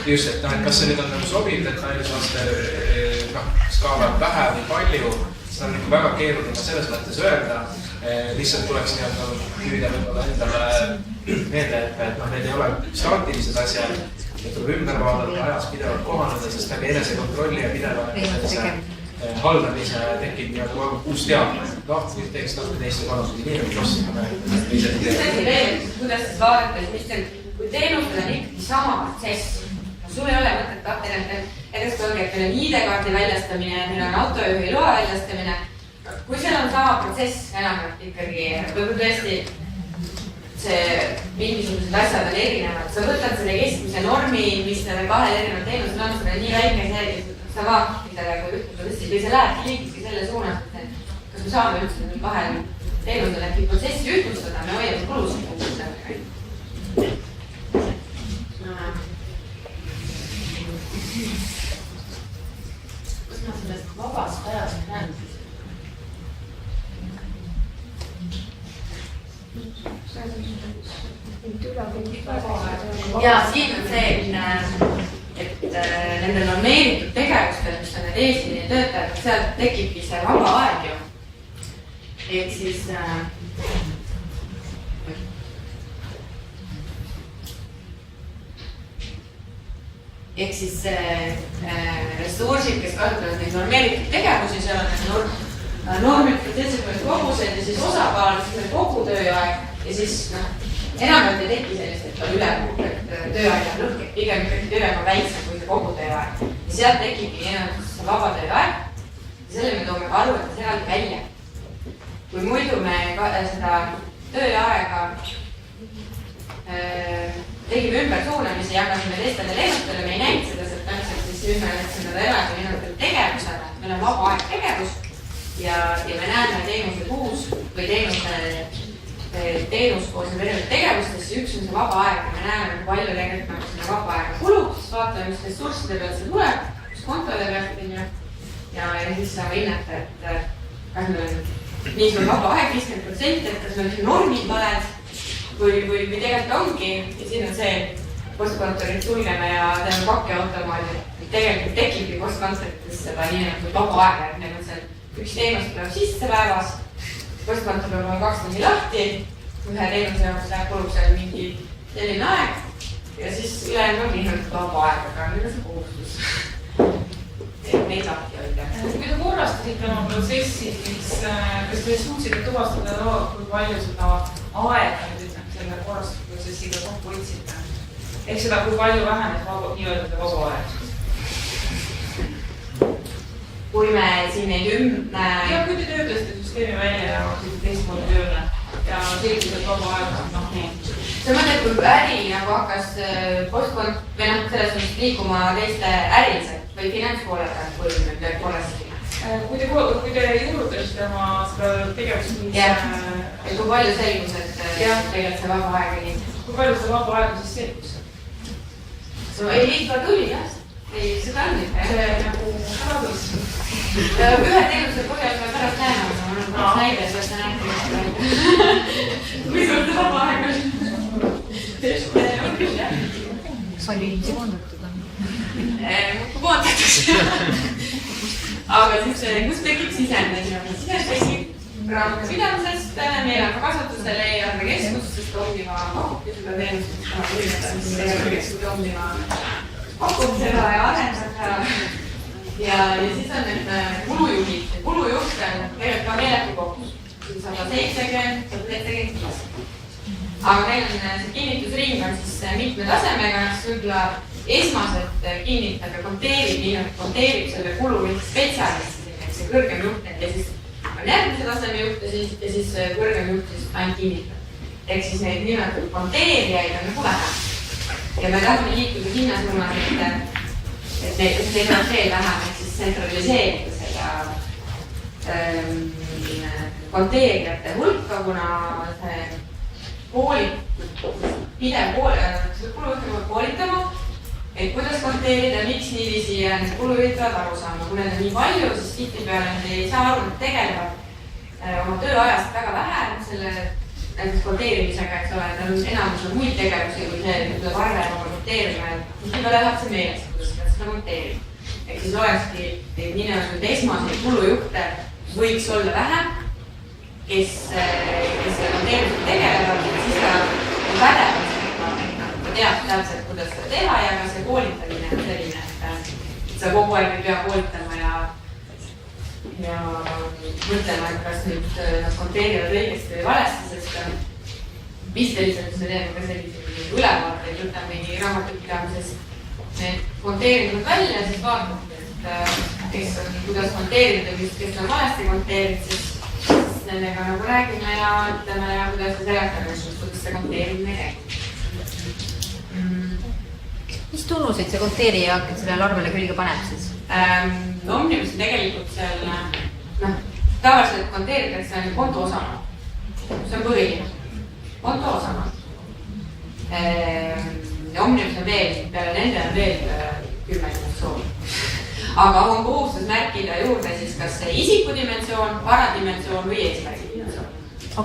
just, et kas see nüüd on nagu sobiv detailsusaste skaala vähe või palju, seda on nagu väga keeruline selles mõttes öelda. Lihtsalt tuleks püüda võib-olla endale meelde, et need ei ole staatilised asjad, need tuleb ümber vaadata, ajas pidevalt kohaneda, sest läbi enesekontrolli ja pidevalt haldamise tekib uus teadmine. Nüüd teeks natuke teiste konusid, nii nagu kostime. Kuidas siis vaadata, kui teenustel on ikkagi sama protsess, sul ei ole mõtet tahta, näiteks olge, et meil on ID-kaardi väljastamine, meil on autojuhi loa väljastamine. Kui seal on sama protsess enamalt ikkagi, võib-olla tõesti see mingisugused asjad on erinevad, sa võtad selle keskmise normi, mis nende kahel erinevad teenusel on, seda nii väike see, et sa vaatad midagi, kui ütleb tõesti, kui see lähebki liigiski selle suunas, et kas me saame üldse nüüd kahel teenusel äkki protsessi ühtlustada, me hoiame kulusid kokku sellega. Kas ma sellest vabast ajast näen? Ja siin on see, et nendel normeeritud tegevustel, mis on need eesliini töötajad, sealt tekibki see vaba aeg ju. Ehk siis ressursid, kes kasutavad neid normeeritud tegevusi, seal on need normid, protsessikud kogused ja siis osakaal, siis on kogu tööaeg ja siis enamalt ei teki sellist, et on ülekogu, et tööaeg on lõhk, et pigem ikkagi tööaeg on väiksem kui see kogu tööaeg. Ja sealt tekibki enamalt see vaba tööaeg ja selle me toome ka arvates eraldi välja. Kui muidu me seda tööaega tegime ümbersuunamisi ja jagasime teistele teenustele, me ei näinud seda, sest täpselt siis ümberletsime seda eraldi minutile tegevusele. Meil on vaba aeg tegevus ja me näeme teenuse kuus või teenus koos erinevad tegevustest, üks on see vaba aeg ja me näeme, kui palju tegelikult sinna vaba aega kulub, siis vaatame, mis ressursside pealt see tuleb, mis kontode pealt ja siis saame hinnata, et kas meil on nii suur vaba aeg 50%, et kas meil on normid valed või tegelikult ongi ja siin on see, postkontorit sulgeme ja teeme pakkeautomaadi, et tegelikult tekibki postkontorites seda nii nagu vaba aega, et meil on seal üks teenus tuleb sisse päevas, postkontor peab olema 2 tundi lahti, ühe teenuse jaoks kulub seal mingi selline aeg ja siis ülejäänud on niimoodi vaba aeg, aga nüüd on see kohustus. Et neid lahti hoida. Kui te korrastasite oma protsessi, siis kas te suutsite tuvastada, kui palju seda aega selle korrastusprotsessiga kokku võtsite? Ehk seda, kui palju vähenes nii-öelda vaba aeg? Kui me siin neid ja kui te töötasite süsteemi välja ja teistmoodi tööle ja sellised vaba aeg nii. See mõte, et kui äri nagu hakkas postkond või selles mõttes liikuma teiste äriliselt või finantspoolele, kui me korrastasime. Kui te juurutasite oma seda tegevust, et kui palju selgus, et tegelikult see vaba aeg oli. Kui palju seda vaba aega siis selgus? Ei, liikva tuli jah. Ei, seda on ikka. See nagu kadus. Ühe teenuse põhjal me pärast näeme, aga ma olen näide, et sa näete. Mis on aga siis, kus tekib sisend? Sisend tekib raamatupidamisest, meil on ka kasutusel eelarvekeskus, sest Omniva pakubki seda teenust, eelarvekeskus Omniva pakub seda ja arendab seda. Ja siis on need kulujuhid. Kulujuht on tegelikult ka meeletu kohtus. 170, 175. Aga meil on see kinnitusring on siis mitme tasemega, kes võib-olla esmaselt kinnitab ja konteerib selle kulujuht spetsialisti, see kõrgem juht, ja siis on järgmise taseme juht ja siis kõrgem juht siis ainult kinnitab. Ehk siis neid nimetatud konteerijaid on nagu vähem. Ja me tahame liikuda sinna suunas, et neid oleks veel vähem, et siis tsentraliseerida seda konteerijate hulka, kuna see pidev kulujuht peab koolitama, et kuidas konteerida, miks niiviisi ja need kulujuhid peavad aru saama. Kui need on nii palju, siis tihtipeale nad ei saa aru, et tegelevad oma tööajast väga vähe selle näiteks konteerimisega, eks ole, et on enamus on muid tegevusi kui see, et tuleb arvema konteerima ja tihtipeale läheb see meelest, kuidas seda konteerib. Ehk siis olekski nimelt esmaseid kulujuhte võiks olla vähem, kes selle konteerimisega tegelevad, siis ta pädevalt, ta teab täpselt, kuidas seda teha ja ka see koolitamine on selline, et sa kogu aeg ei pea koolitama ja mõtlema, et kas nüüd nad konteerivad õigesti või valesti, sest pisteliselt me teeme ka selliseid ülevaateid, võtame mingi raamatupidamises need konteerinud välja, siis vaatame, et kes on, kuidas konteerida, kes on valesti konteerinud, siis nendega nagu räägime ja ütleme ja kuidas me seletame, kuidas see konteerimine käib. Mis tunnuseid see konteerija sellele arvele külge paneb siis? Omnibus tegelikult seal, tavaliselt konteeritakse konto osana. See on põhiline. Konto osana. Omnibus on veel, peale nende on veel 10 dimensiooni. Aga on kohustus märkida juurde siis kas see isikudimensioon, varadimensioon või eesmärgidimensioon.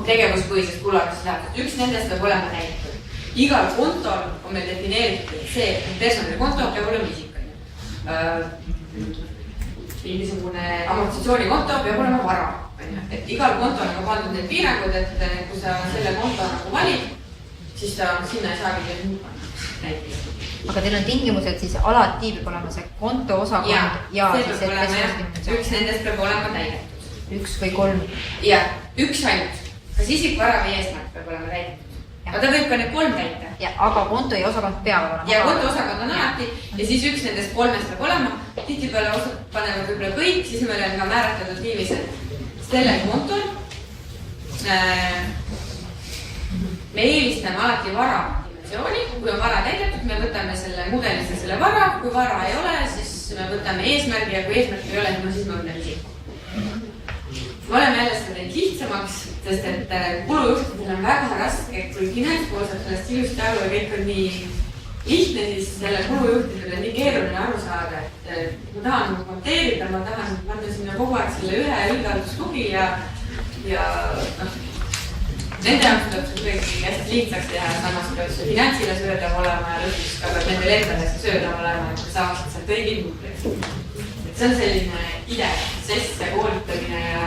Tegevuspõhisest kuluarvestuse tähendab, üks nendest peab olema täidetud. Igal kontol on meil defineeritud, et see personali konto peab olema isikuline. Mingisugune amortisatsioonikonto peab olema vara. Et igal kontol on pandud need piirangud, et kui sa selle konto nagu valid, siis ta sinna ei saagi veel muu panna. Aga teil on tingimused, siis alati peab olema see konto osakond ja siis dimensioon. Üks nendest peab olema täidetud. 1 või 3? Ja, üks ainult. Kas isik, vara või eesmärk peab olema täidetud. Aga ta võib ka need 3 täita. Aga konto ja osakond peavad olema. Ja konto osakond on alati ja siis üks nendest 3 peab olema. Tihtipeale osad panevad võib-olla kõik, siis meil on ka määratletud niiviisi, et sellel kontol me eelistame alati vara. Kui on vara täidetud, me võtame selle mudelisse selle vara, kui vara ei ole, siis me võtame eesmärgi ja kui eesmärgi ei ole, siis me võtame isiku. Me oleme jälle seda teinud lihtsamaks, sest et kulujuhtidel on väga raske, kui finantspool saab sellest ilusti aru ja kõik on nii lihtne, siis selle kulujuhtidel on nii keeruline aru saada, et ma tahan konteerida, ma tahan panna sinna kogu aeg selle ühe üldhaldustugi ja nende jaoks tuleb see kuidagi hästi lihtsaks teha, samas peab see finantsile söödav olema ja lõpuks ka peab nende lendadesse söödav olema, et saaksid sealt õigid numbrid. See on selline idev protsess ja koolitamine ja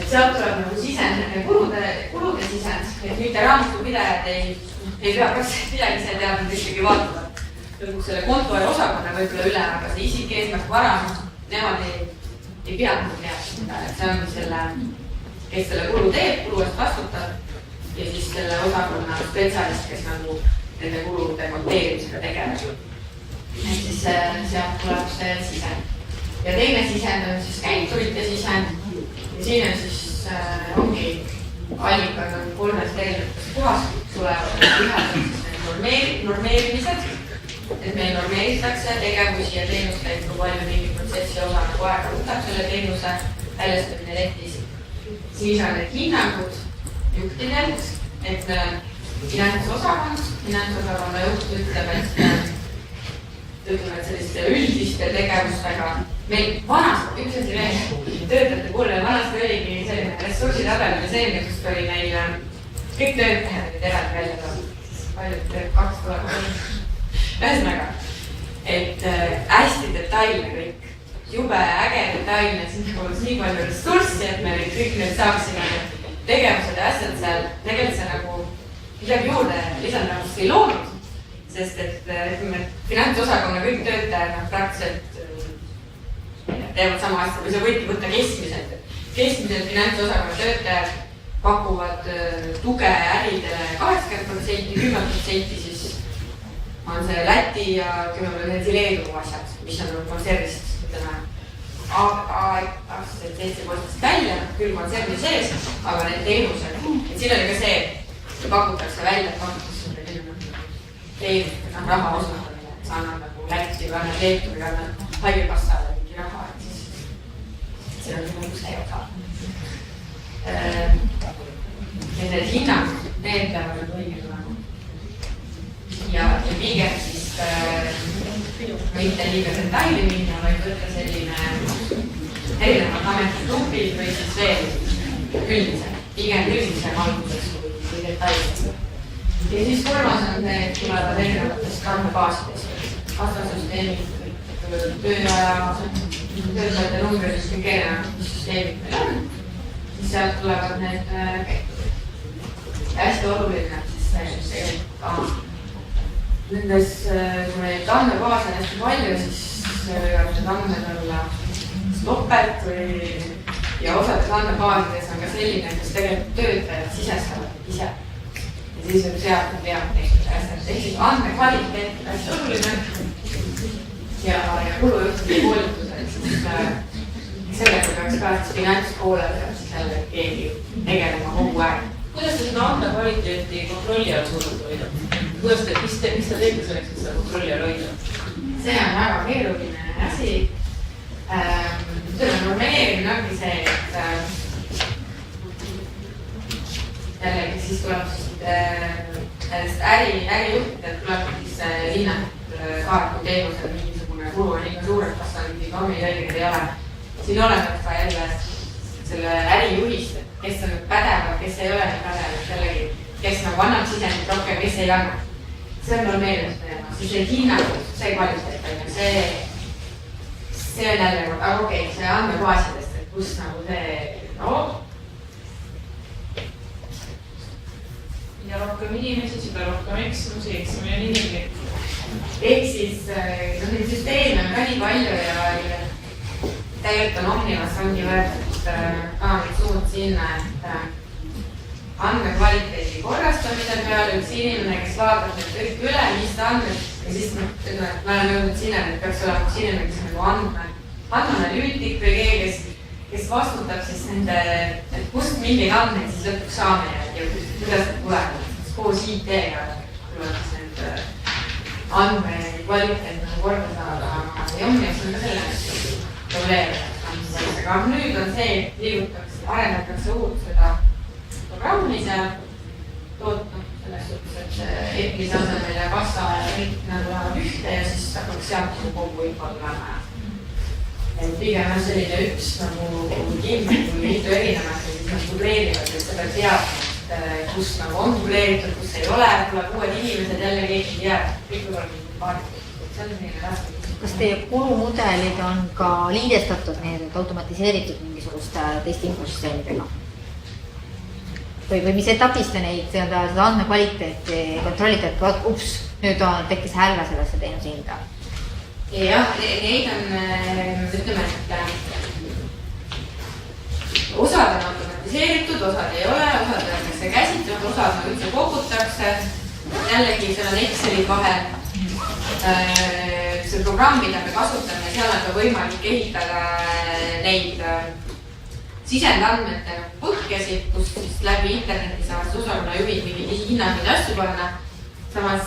sealt tuleb nagu sisend, kulude sisend, et mitte raamatupidajad ei pea praktiliselt midagi ise teada, nad ikkagi vaatavad lõpuks selle konto ja osakonna võib-olla üle, aga see isik eesmärk vara, nemad ei pea teada seda, et see on selle kes selle kulu teeb, kulu eest vastutab ja siis selle osakonna spetsialist, kes nagu nende kulude monteerimisega tegeleb. Et siis sealt tuleb see sisend. Ja teine sisend on siis käiturite sisend ja siin on siis ongi allikad on 3 erinevatest kohast tulevad. Ühed on siis normeerimised, et meil normeeritakse tegevusi ja teenusteid, kui palju mingi protsessi osa nagu aega võtab selle teenuse väljastamine letis. Siis on need hinnangud juhtidel, et finantsosakonna juht ütleb, et selliste üldiste tegevustega meil vanast, üks asi veel, töötajate puhul vanast oligi selline ressursitabel, kus oli meil kõik töötajad eraldi välja toodud. Paljud tööd 2 tuleb. Ühesõnaga, et hästi detailne kõik. jube äge detailne, sinna kulus nii palju ressurssi, et me kõik need saaksime tegevused ja asjad seal. Tegelikult see nagu midagi juurde lisandavust ei loonud, sest et finantsosakonna kõik töötajad praktiliselt teevad sama asja, või sa võid võtta keskmiselt. Keskmiselt finantsosakonna töötajad pakuvad tuge äridele 80%, 10% siis on see Läti ja 10% Leedu asjad, mis on konservist, ütleme, aastaselt 7 postist välja, küll kontserni sees, aga need teenused, et siin oli ka see, et pakutakse välja, et pakutakse teenused, raha osutamine, et sa annad nagu Läti või annad Leetu või annad haigekassale mingi raha, et siis see on nagu üks teoga. Ja need hinnangud, need peavad nagu õiged olema. Ja pigem siis mitte liiga detaili minna, vaid võtta selline erinevad ametitupid või siis veel pigem üldisem alguses kui detailselt. Ja siis kolmas on need tulevad erinevatest andmebaasidest, vastasüsteemid, tööaja, töötajate numbrid, kõik erinevad süsteemid meil on. Siis sealt tulevad need hästi oluline, siis see ka nendes, kui neid andmebaase on hästi palju, siis võivad need andmed olla topelt või ja osades andmebaasides on ka selline, kus tegelikult töötajad sisestavad ise. Ja siis võib sealt need vead tehtud asjad. Ehk siis andmekvaliteet on hästi oluline ja kulujuhtide koolitused, siis sellega peaks ka finantspoolele jälle keegi tegelema kogu aeg. Kuidas te seda andmekvaliteeti kontrolli all suudate hoida? Mis te teete selleks, et seda kontrolli all hoida? See on väga keeruline asi. Normeerimine ongi see, et jällegi siis tuleb ärijuhtidelt tuleb siis hinnanud ka, kui teenusel mingisugune kulu on ikka suurelt, kas on mingi normid õiged ei ole. Siin olemas ka jälle selle ärijuhist, kes on pädevad, kes ei ole pädevad, jällegi, kes nagu annab sisendit rohkem, kes ei anna. See on normeerimus teema, siis see hinnangud, see kvaliteet, see on jälle, aga okei, see andmebaasidest, et kus nagu see, Ja rohkem inimesi, seda rohkem eksimusi, eksimine on inimlik. Ehk siis, neid süsteeme on ka nii palju ja tegelikult on Omnivas ongi võetud ka nüüd suund sinna, et andmekvaliteedi korrastamise peale üks inimene, kes vaatab need kõik üle, mis andmed ja siis me oleme jõudnud sinna, et peaks olema üks inimene, kes on nagu andmeanalüütik või keegi, kes vastutab siis nende, et kust mingeid andmeid siis lõpuks saame ja kuidas need tulevad. Koos IT-ga tuleb siis need andmekvaliteed nagu korda saada ja Omnivas on ka selle probleeme. Aga nüüd on see, et liigutakse, arendatakse uut seda programmi seal tootnud selles suhtes, et EPIS asemel ja kassa ja kõik nad lähevad ühte ja siis hakkaks sealt kogu info tulema. Pigem on selline üks nagu kindel kui mitu erinevat ja siis nad dubleerivad, et seda teab, kus nagu on dubleeritud, kus ei ole, tuleb uued inimesed jälle keegi jääb, kõik võib-olla paaritud. See on selline raske. Kas teie kulumudelid on ka liidestatud need automatiseeritud mingisuguste teiste infosüsteemidega? Või mis etapis te neid seda andmekvaliteeti kontrollite, et ups, nüüd tekkis hälve sellesse teenuse hinda? Jah, neid on, ütleme, et osad on automatiseeritud, osad ei ole, osad võetakse käsitleda, osad üldse kogutakse. Jällegi, seal on Exceli vahel. See programm, mida me kasutame, seal on ka võimalik ehitada neid sisendandmete põhjasid, kus siis läbi interneti saavad osakonna juhid mingi hinnanguid asju panna. Samas,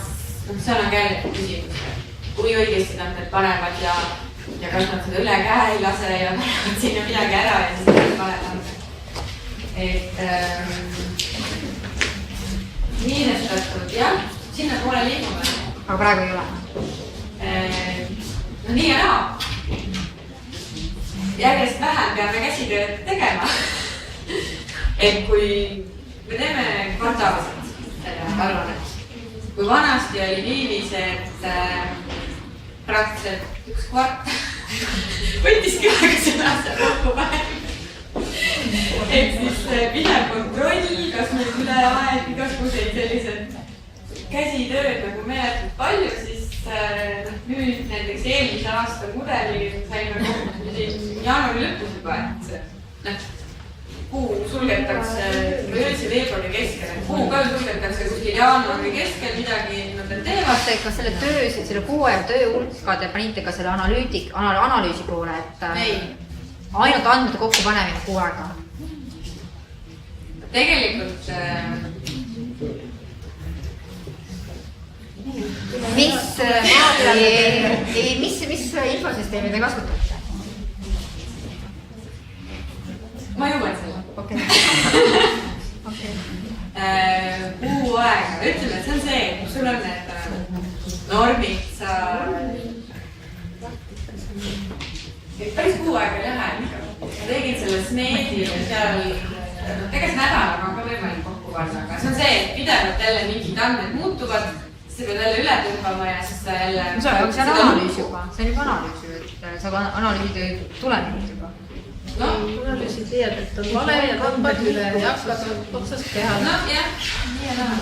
seal on ka jälle küsimus, kui õigesti nad need panevad ja kas nad seda üle käe ei lase ja panevad sinna midagi ära ja siis nad panevad andmed. Miinestatud, jah, sinna poole liigume. Aga praegu ei ole? No nii ja naa. Järjest vähem peame käsitööd tegema. Et kui me teeme kvartaalselt aruannet, kui vanasti oli niivis, et praktiliselt üks kvart võttiski aega selle asja kokku panema. Et siis pidev kontroll, kas meil üle aeg igasuguseid sellised käsitööd nagu meeletult palju, siis nüüd näiteks eelmise aasta mudeli saime kokku siin jaanuari lõpus juba, et kuu sulgetakse, või üldse veebruari keskel, et kuu ka sulgetakse kuskil jaanuari keskel midagi nad teevad. Kas selle töö, selle kuu aja töö hulka te panite ka selle analüüsi poole, et ainult andmete kokku panemine kuu aega? Tegelikult mis infosüsteemi te kasutate? Ma jõuan selle. Okay. Kuu aega, ütleme, et see on see, et sul on need normid, sa päris kuu aega ei lähe. Ma tegin selle SMED-i ja seal tegelikult nädalaga on ka võimalik kokku panna, aga see on see, et pidevalt jälle mingid andmed muutuvad, siis sa pead jälle üle tõmbama ja siis sa jälle... See on analüüs juba, see on juba analüüs ju, et sa analüüside tulemid juba. No, analüüsid leiad, et on vale ja kandad üle ja hakkad otsast teha. No, jah, nii ja näha.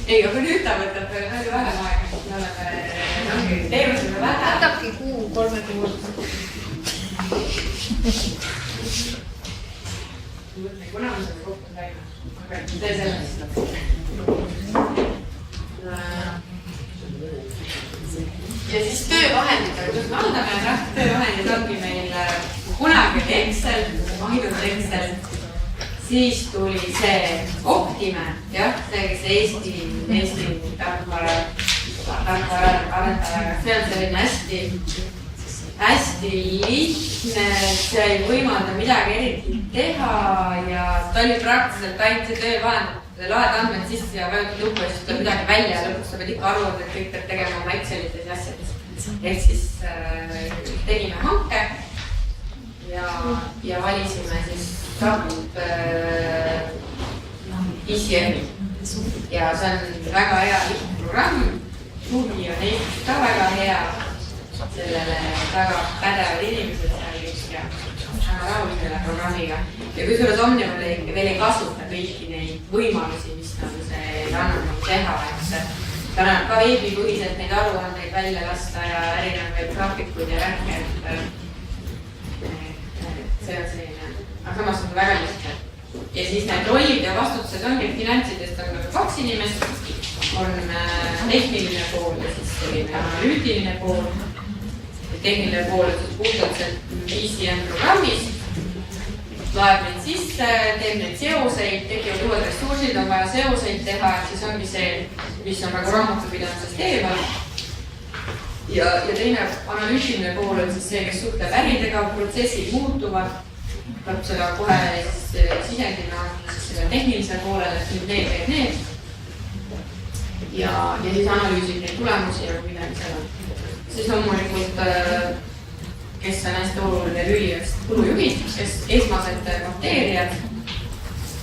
Ei, aga nüüd ta võtab veel palju vähem aega, me oleme teenusega vähe. Võtabki kuu, 3 kuu. Kuna me selle kokku saime? Aga tee sellest. Ja siis töövahenditega, kus me haldame, töövahendid ongi meil kunagi Excel, ainult Excel. Siis tuli see Optime, jah, see Eesti tarkvara arendajaga. See on selline hästi lihtne, see ei võimalda midagi eriti teha ja ta oli praktiliselt ainult see töövahend. Laed andmed sisse ja vajutad nuppu ja siis tuleb midagi välja ja lõpuks sa pead ikka arvata, et kõik peab tegema oma Excelites ja asjades. Ehk siis tegime hanke ja valisime siis SAP ECM-i. Ja see on väga hea lihtne programm. Tugi on Eestis ka väga hea. Sellele väga pädevad inimesed seal just ja väga rahul selle programmiga. Ja kui suures Omnival veel ei kasuta kõiki neid võimalusi, mis nagu see annab teha, et ta annab ka veebipõhiselt neid aruandeid välja lasta ja erinevaid graafikuid ja rääke, et see on selline, aga samas on väga lihtne. Ja siis need rollid ja vastutused ongi, et finantsidest on nagu 2 inimest, on tehniline pool ja siis selline analüütiline pool. Tehniline pool on siis puhtalt ECM programmis, laeb neid sisse, teeb neid seoseid, tekivad uued ressursid, on vaja seoseid teha, siis ongi see, mis on nagu raamatupidamises teemal. Ja teine analüütiline pool on siis see, kes suhtleb äridega, protsessid muutuvad, peab seda kohe sisendina selle tehnilisele poolele, et nüüd need. Ja siis analüüsib neid tulemusi ja midagi seal on. Siis loomulikult, kes on hästi oluline lüliast kulujuhid, kes esmased bakteeriad,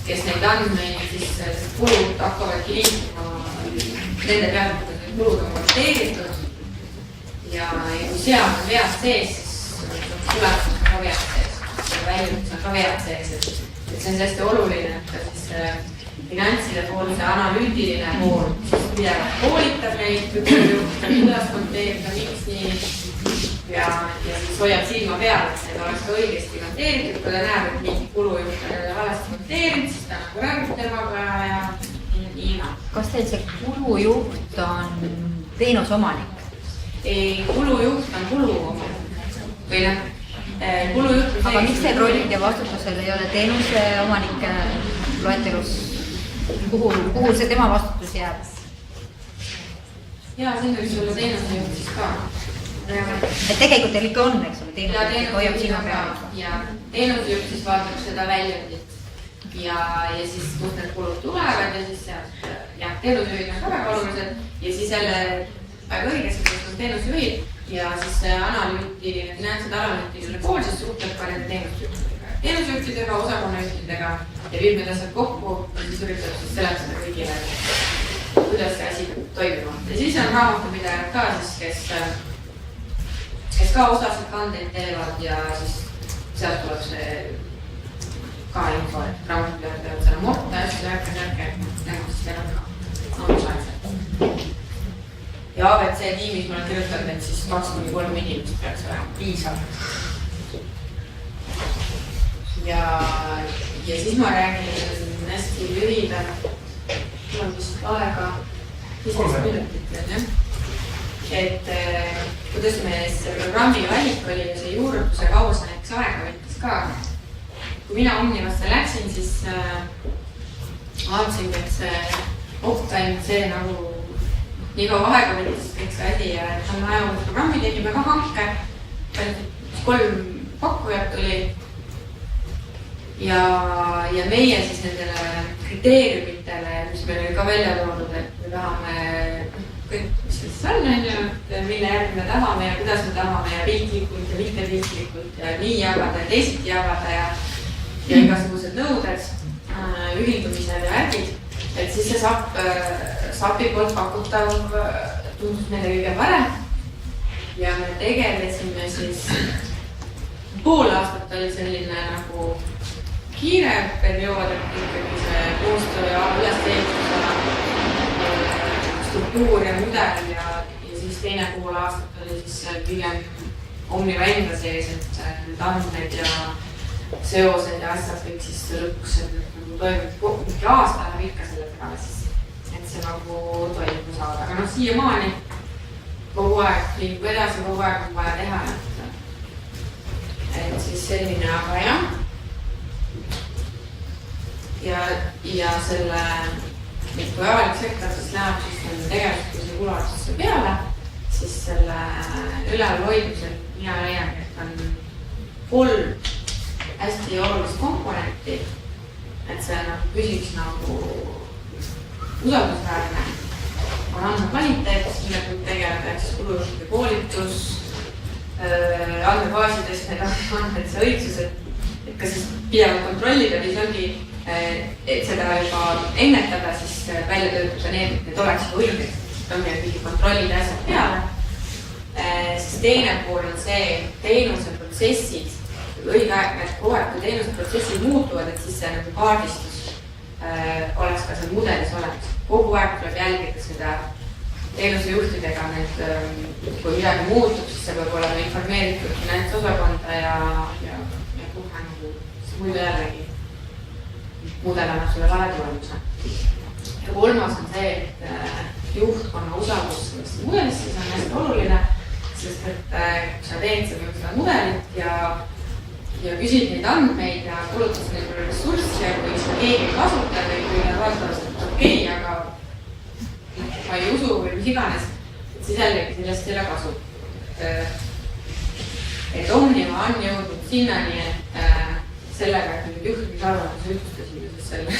kes neid andmeid, siis kulud hakkavadki liikuma nende pealt, et need kulud on bakteeritud. Ja kui seal on vead sees, siis tulemus on ka vead sees. Ja väljumist on ka vead sees. Et see on hästi oluline, et siis finantside pool, see analüütiline pool, siis pidevalt koolitab neid, kuidas konteerida, miks nii ja siis hoiab silma peal, et need oleks ka õigesti konteeritud, kui ta näeb, et mingi kulujuht on valesti konteerinud, siis ta nagu räägib temaga ja nii. Kas teil see kulujuht on teenusomanik? Ei, kulujuht on kuluomanik või kulujuht. Aga miks teil rollid ja vastutusel ei ole teenuseomanike loetelus? Kuhu see tema vastutus jääb? Jaa, siin võiks olla teenusejuht siis ka. Et tegelikult teil ikka on, eks ole, teenusejuht hoiab sinu peal. Ja teenusejuht siis vaatab seda väljundit ja siis kust need kulud tulevad ja siis teenusejuhid on ka väga olulised ja siis jälle väga õigesti, kes on teenusejuhid ja siis analüütiline, finantside analüütiline pool siis suhtleb ka nende kuidas see asi toimima. Ja siis on raamatupidajad ka siis, kes ka osasid kandeid teevad ja siis sealt tuleb see ka info, et raamatupidajad teevad selle morte ja siis järke, nemad siis teevad ka osaliselt. Ja ABC tiimis ma olen kirjutanud, et siis 2-3 inimest peaks olema piisav. Ja siis ma räägin hästi lühidalt, mul on vist aega 15 minutit veel, jah. Et kuidas meil see programmi valik oli ja see juurutuse kaua see näiteks aega võttis ka. Kui mina Omnivasse läksin, siis vaatasin, et see off-time, see nagu nii kaua aega võttis kõik see asi ja on ajaga programmi tegime ka hanke. 3 pakkujat tuli. Ja meie siis nendele kriteeriumitele, mis meil oli ka välja toodud, et me tahame kõik, mis siis on, mille järgi me tahame ja kuidas me tahame ja riiklikult ja mitte riiklikult ja nii jagada ja teisiti jagada ja igasugused nõuded, ühildumised ja värgid. Et siis see SAP-i poolt pakutav tundus meile kõige parem ja me tegelesime siis pool aastat oli selline nagu kiire periood, et ikkagi see koostöö ja ülesehitusena struktuur ja mudel ja siis teine pool aastat oli siis pigem Omniva enda sees, et need andmed ja seosed ja asjad kõik siis lõpuks toimub mingi aasta läheb ikka selle peale siis, et see nagu toimub saada. Aga siiamaani kogu aeg liigub edasi, kogu aeg on vaja teha, et siis selline, aga jah. Ja selle, kui avalik sektor siis läheb siis nende tegevuskusi kuluarvutusse peale, siis selle ülevalhoidmisel mina leian, et on 3 hästi olulist komponenti, et see nagu püsiks nagu usaldusväärne. On andmekvaliteet, millega võib tegeleda, et siis kulujuhtide koolitus, andmebaasides need andmed, see õigsus, et kas siis pidevalt kontrollida või see ongi, et seda juba ennetada, siis välja töötada need, et need oleks juba õiged. On meil mingi kontrollid ja asjad peale. Siis teine pool on see teenuse protsessid, õigeaegne, et kogu aeg, kui teenuse protsessid muutuvad, et siis see nagu kaardistus oleks ka seal mudelis olemas. Kogu aeg tuleb jälgida seda teenusejuhtidega, kui midagi muutub, siis see peab olema informeeritud finantsosakonda ja kohe nagu muidu jällegi mudel annab sulle vale tulemuse. Ja 3. on see, et juhtkonna usaldus sellest mudelist, siis on hästi oluline, sest et kui sa teed seda mudelit ja küsid neid andmeid ja kulutas neid ressurssi ja kui seda keegi kasutab või kui nad vaatavad, et okei, aga ma ei usu või mis iganes, siis jällegi sellest ei ole kasu. Et Omniva on jõudnud sinnani, et sellega, et nüüd juhtimisarvamus ühtlustasime siis selle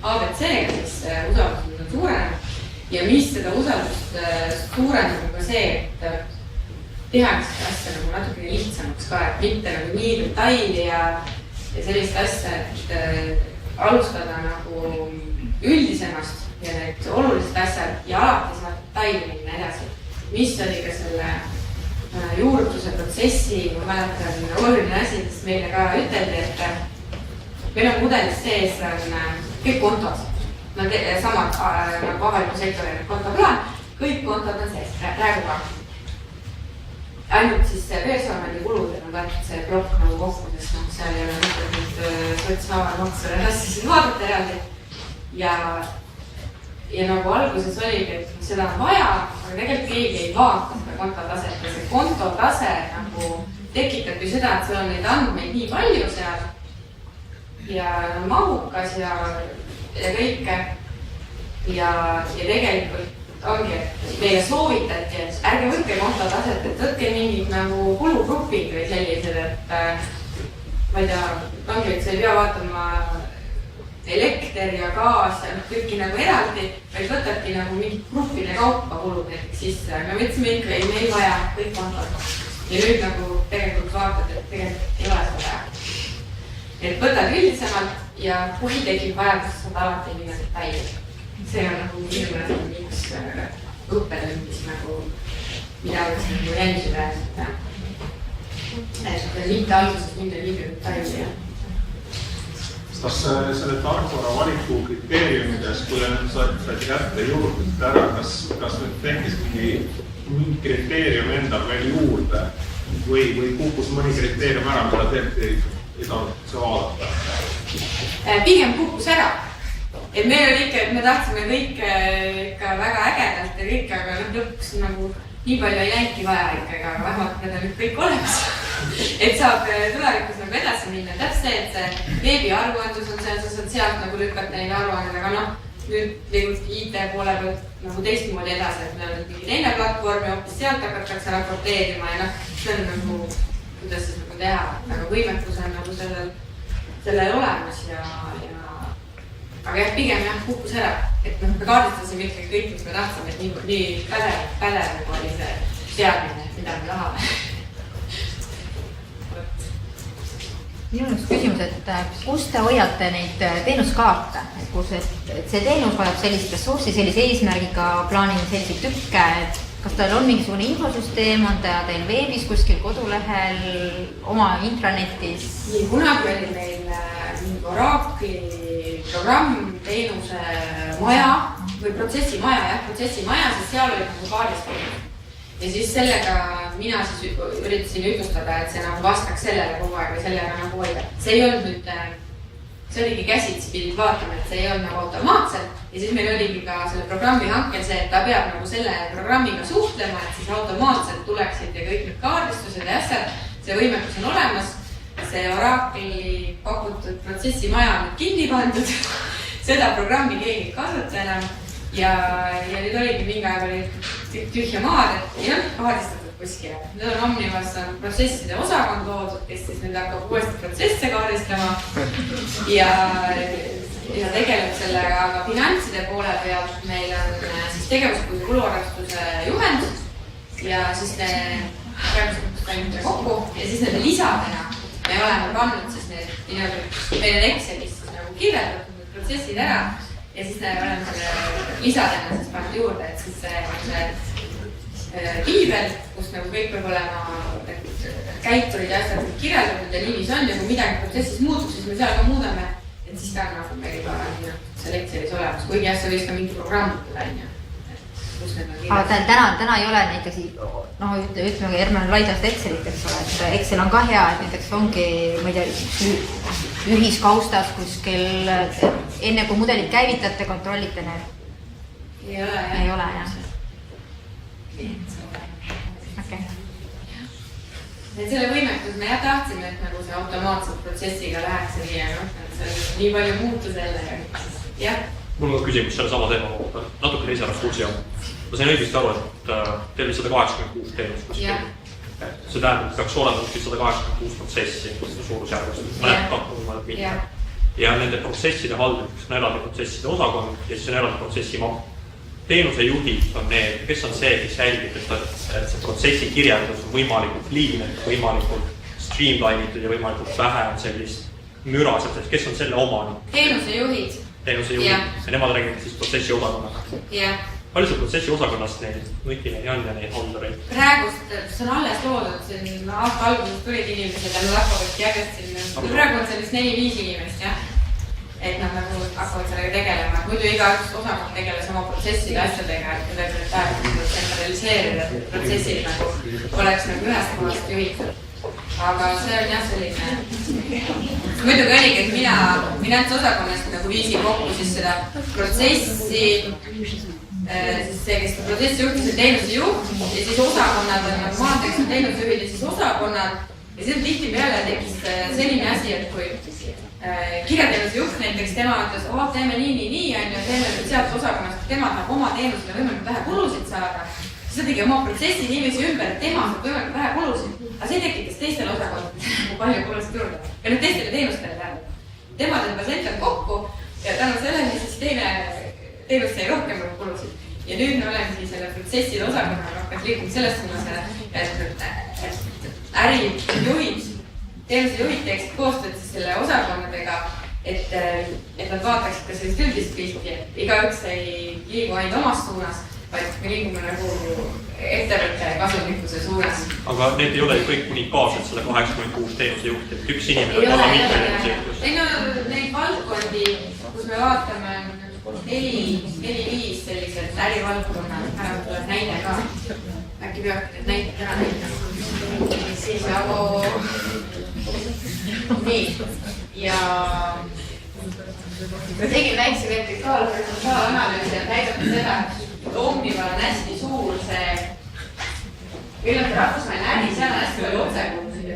ABC-ga, siis usaldus on suurenenud. Ja mis seda usaldust suureneb on ka see, et tehakse seda asja nagu natukene lihtsamaks ka, et mitte nagu nii detaili ja sellist asja, et alustada nagu üldisemast ja need olulised asjad ja alati saab detaili minna edasi. Mis oli ka selle juurutuse protsessi, ma mäletan, oluline asi, mis meile ka üteldi, et meil on mudelis sees kõik kontod. Nad samad nagu avaliku sektori kontoplaan, kõik kontod on sees, praegu ka. Ainult siis personali kuludel on võetud see plokk nagu kokku, sest seal ei ole nüüd sotsiaalmaksu ja asja siis vaadata eraldi. Ja nagu alguses oligi, et seda on vaja, aga tegelikult keegi ei vaata seda kontotaset ja see kontotase nagu tekitab ju seda, et seal on neid andmeid nii palju seal ja mahukas ja kõike ja tegelikult ongi, et meile soovitati, et ärge võtke kontotaset, et võtke mingid nagu kulugrupid või sellised, et ma ei tea, ongi, et sa ei pea vaatama elekter ja gaas ja kõiki nagu eraldi, vaid võtadki nagu mingid gruppide kaupa kulud näiteks sisse. Me võtsime ikka, ei meil vaja kõik kontod. Ja nüüd nagu tegelikult vaatad, et tegelikult ei ole seda vaja. Et võtad üldisemalt ja kui tekib vajadus, saad alati minna detaili. See on nagu mingi õppetund, mis nagu, mida võiks nagu jälgida, et mitte alguses minna liiga detaili. Kas selle tarkvara valiku kriteeriumides, kui need said kätte juurde ära, kas nüüd tekkis mingi kriteerium endal veel juurde või kukkus mõni kriteerium ära, mida tegelikult ei tahtnud see vaadata? Pigem kukkus ära. Et meil oli ikka, et me tahtsime kõike ikka väga ägedalt ja kõike, aga lõpuks nagu nii palju ei läinudki vaja ikkagi, aga vähemalt need on kõik olemas. Et saab tulevikus nagu edasi minna. Täpselt see, et see veebiaruandlus on seal, sa saad sealt nagu lükata neid aruanded, aga nüüd liigub IT poole pealt nagu teistmoodi edasi, et meil on mingi teine platvorm ja hoopis sealt hakatakse raporteerima ja see on nagu, kuidas siis nagu teha, aga võimekus on nagu sellel olemas ja aga jah, pigem jah, kukkus ära, et me kaardistasime ikkagi kõik, mis me tahtsime, et nii pädev nagu oli see teadmine, mida me tahame. Minul üks küsimus, et kus te hoiate neid teenuskaarte, et see teenus vajab sellist ressurssi, sellise eesmärgiga plaanin selliseid tükke, et kas teil on mingisugune infosüsteem, on ta teil veebis kuskil kodulehel, oma intranetis? Kunagi oli meil Oracle'i programm, teenuse maja või protsessimaja, sest seal oli nagu kaardistatud. Ja siis sellega mina siis üritasin ühtlustada, et see nagu vastaks sellele kogu aeg või sellega nagu hoida. See ei olnud nüüd, see oligi käsitsi pidid vaatama, et see ei olnud nagu automaatselt. Ja siis meil oligi ka selle programmi hankel see, et ta peab nagu selle programmiga suhtlema, et siis automaatselt tuleksid ja kõik need kaardistused ja asjad. See võimekus on olemas. See Oracle'i pakutud protsessimaja on kinni pandud. Seda programmi keegi ei kasuta enam. Ja nüüd oligi mingi aeg oli tühja maad, et ei olnud kaardistatud kuskile. Nüüd on Omnivas on protsesside osakond loodud, kes siis nüüd hakkab uuesti protsesse kaardistama ja tegeleb sellega, aga finantside poole pealt meil on siis tegevuskulu kuluarvestuse juhend ja siis praegused kokku ja siis nende lisadena me oleme pannud siis meil on Excelis nagu kirjeldatud need protsessid ära ja siis me oleme selle lisadena siis pannud juurde, et siis see kiibel, kus nagu kõik peab olema käiturid ja asjad kirjeldatud ja niivis on ja kui midagi protsessis muutub, siis me seal ka muudame, et siis ta on nagu meil juba seal Excelis olemas, kuigi jah, see võis ka mingi programm välja. Aga täna ei ole näiteks, ütleme Erman laidast Excelit, eks ole, et Excel on ka hea, et näiteks ongi, ma ei tea, ühiskaustas kuskil, enne kui mudelit käivitate, kontrollite need. Ei ole, jah. Ei ole, jah. Okay. Et selle võimekus me jah tahtsime, et nagu see automaatselt protsessiga läheks ja nii, et see nii palju muutu selle. Jah. Mul on küsimus selle sama teema kohta, natuke teise raskursi on. Ma sain õigesti aru, et teil oli 186 teenust kuskil. See tähendab, et peaks olema kuskil 186 protsessi, suurusjärgus, mõned mitte. Ja nende protsesside haldamiseks on eraldi protsesside osakond ja siis on eraldi protsessi maht. Teenuse juhid on need, kes on see, kes jälgib, et see protsessi kirjeldus on võimalikult liin, võimalikult streamline'itud ja võimalikult vähe on sellist müraselt, et kes on selle omanik? Teenuse juhid. Ja nemad räägivad siis protsessi osakonnaga. Palju see protsessi osakonnast neid nutineid on ja neid haldareid? Praegust, see on alles loodud, siin aasta alguses tulid inimesed ja nad hakkavad järjest siin. Praegu on sellist 4-5 inimest, jah. Et nad nagu hakkavad sellega tegelema. Muidu iga üks osakond tegeles oma protsesside asjadega, et kuidagi tähendab centraliseerida, et protsessid nagu oleks nagu ühest kohast juhitud. Aga see on jah selline. Muidugi oligi, et mina finantsosakonnast nagu viisin kokku siis seda protsessi, siis see, kes protsessi juhtis, on teenuse juht ja siis osakonnad on nagu maanteks on teenuse juhid ja siis osakonnad ja siis tihti peale tekkis selline asi, et kui kirjateenuse juht näiteks tema ütles, teeme nii, ja teeme sealt osakonnast, kui tema tahab oma teenusele võimalikult vähe kulusid saada, siis ta tegi oma protsessi niiviisi ümber, et tema saab võimalikult vähe kulusid, aga see tekitas teistele osakondadele palju kulusid juurde ja nüüd teistele teenustele läheb. Tema tõmbas endal kokku ja tänu sellele siis teenust sai rohkem kulusid. Ja nüüd me oleme selle protsesside osakonnaga rohkem liikunud sellest suunas, et ärijuhid, teenuse juhid teeksid koostööd siis selle osakonnadega, et nad vaataksid ka sellist üldist pilti, et igaüks ei liigu ainult omas suunas, vaid me liigume nagu ettevõtte kasumlikkuse suunas. aga need ei ole ju kõik unikaalsed selle 86 teenusejuhti, et üks inimene võib olla mitme teenusejuht. Meil on neid valdkondi, kus me vaatame 4-5 sellised ärivaldkonnad, ära tuleb näide ka. Äkki peab need näited ära näitama. Siis nagu nii ja me tegime väikse vertikaalanalüüsi ja näidati seda, et Omnival on hästi suur see meil on rahvusvaheline äri, seal on hästi palju otsekulusid,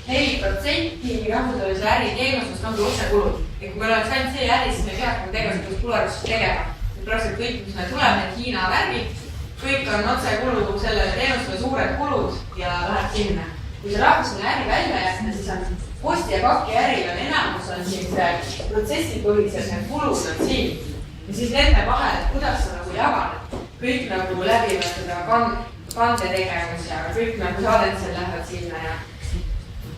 94% rahvusvahelise äri teenusest ongi otsekulud. Ja kui meil oleks ainult see äri, siis me ei peaks tegelikult kuluarvestust tegema. Praktiliselt kõik, mis meil tuleb, need Hiina värgid, kõik on otsekulu sellele teenusele suured kulud ja läheb sinna. Kui see rahvusvaheline äri välja jätta, siis on posti ja paki äril on enamus on siis protsessipõhised, need kulud on siin. Ja siis nende vahel, et kuidas sa nagu jaganed, kõik nagu läbivad seda kandetegevus ja kõik nagu saadetised lähevad sinna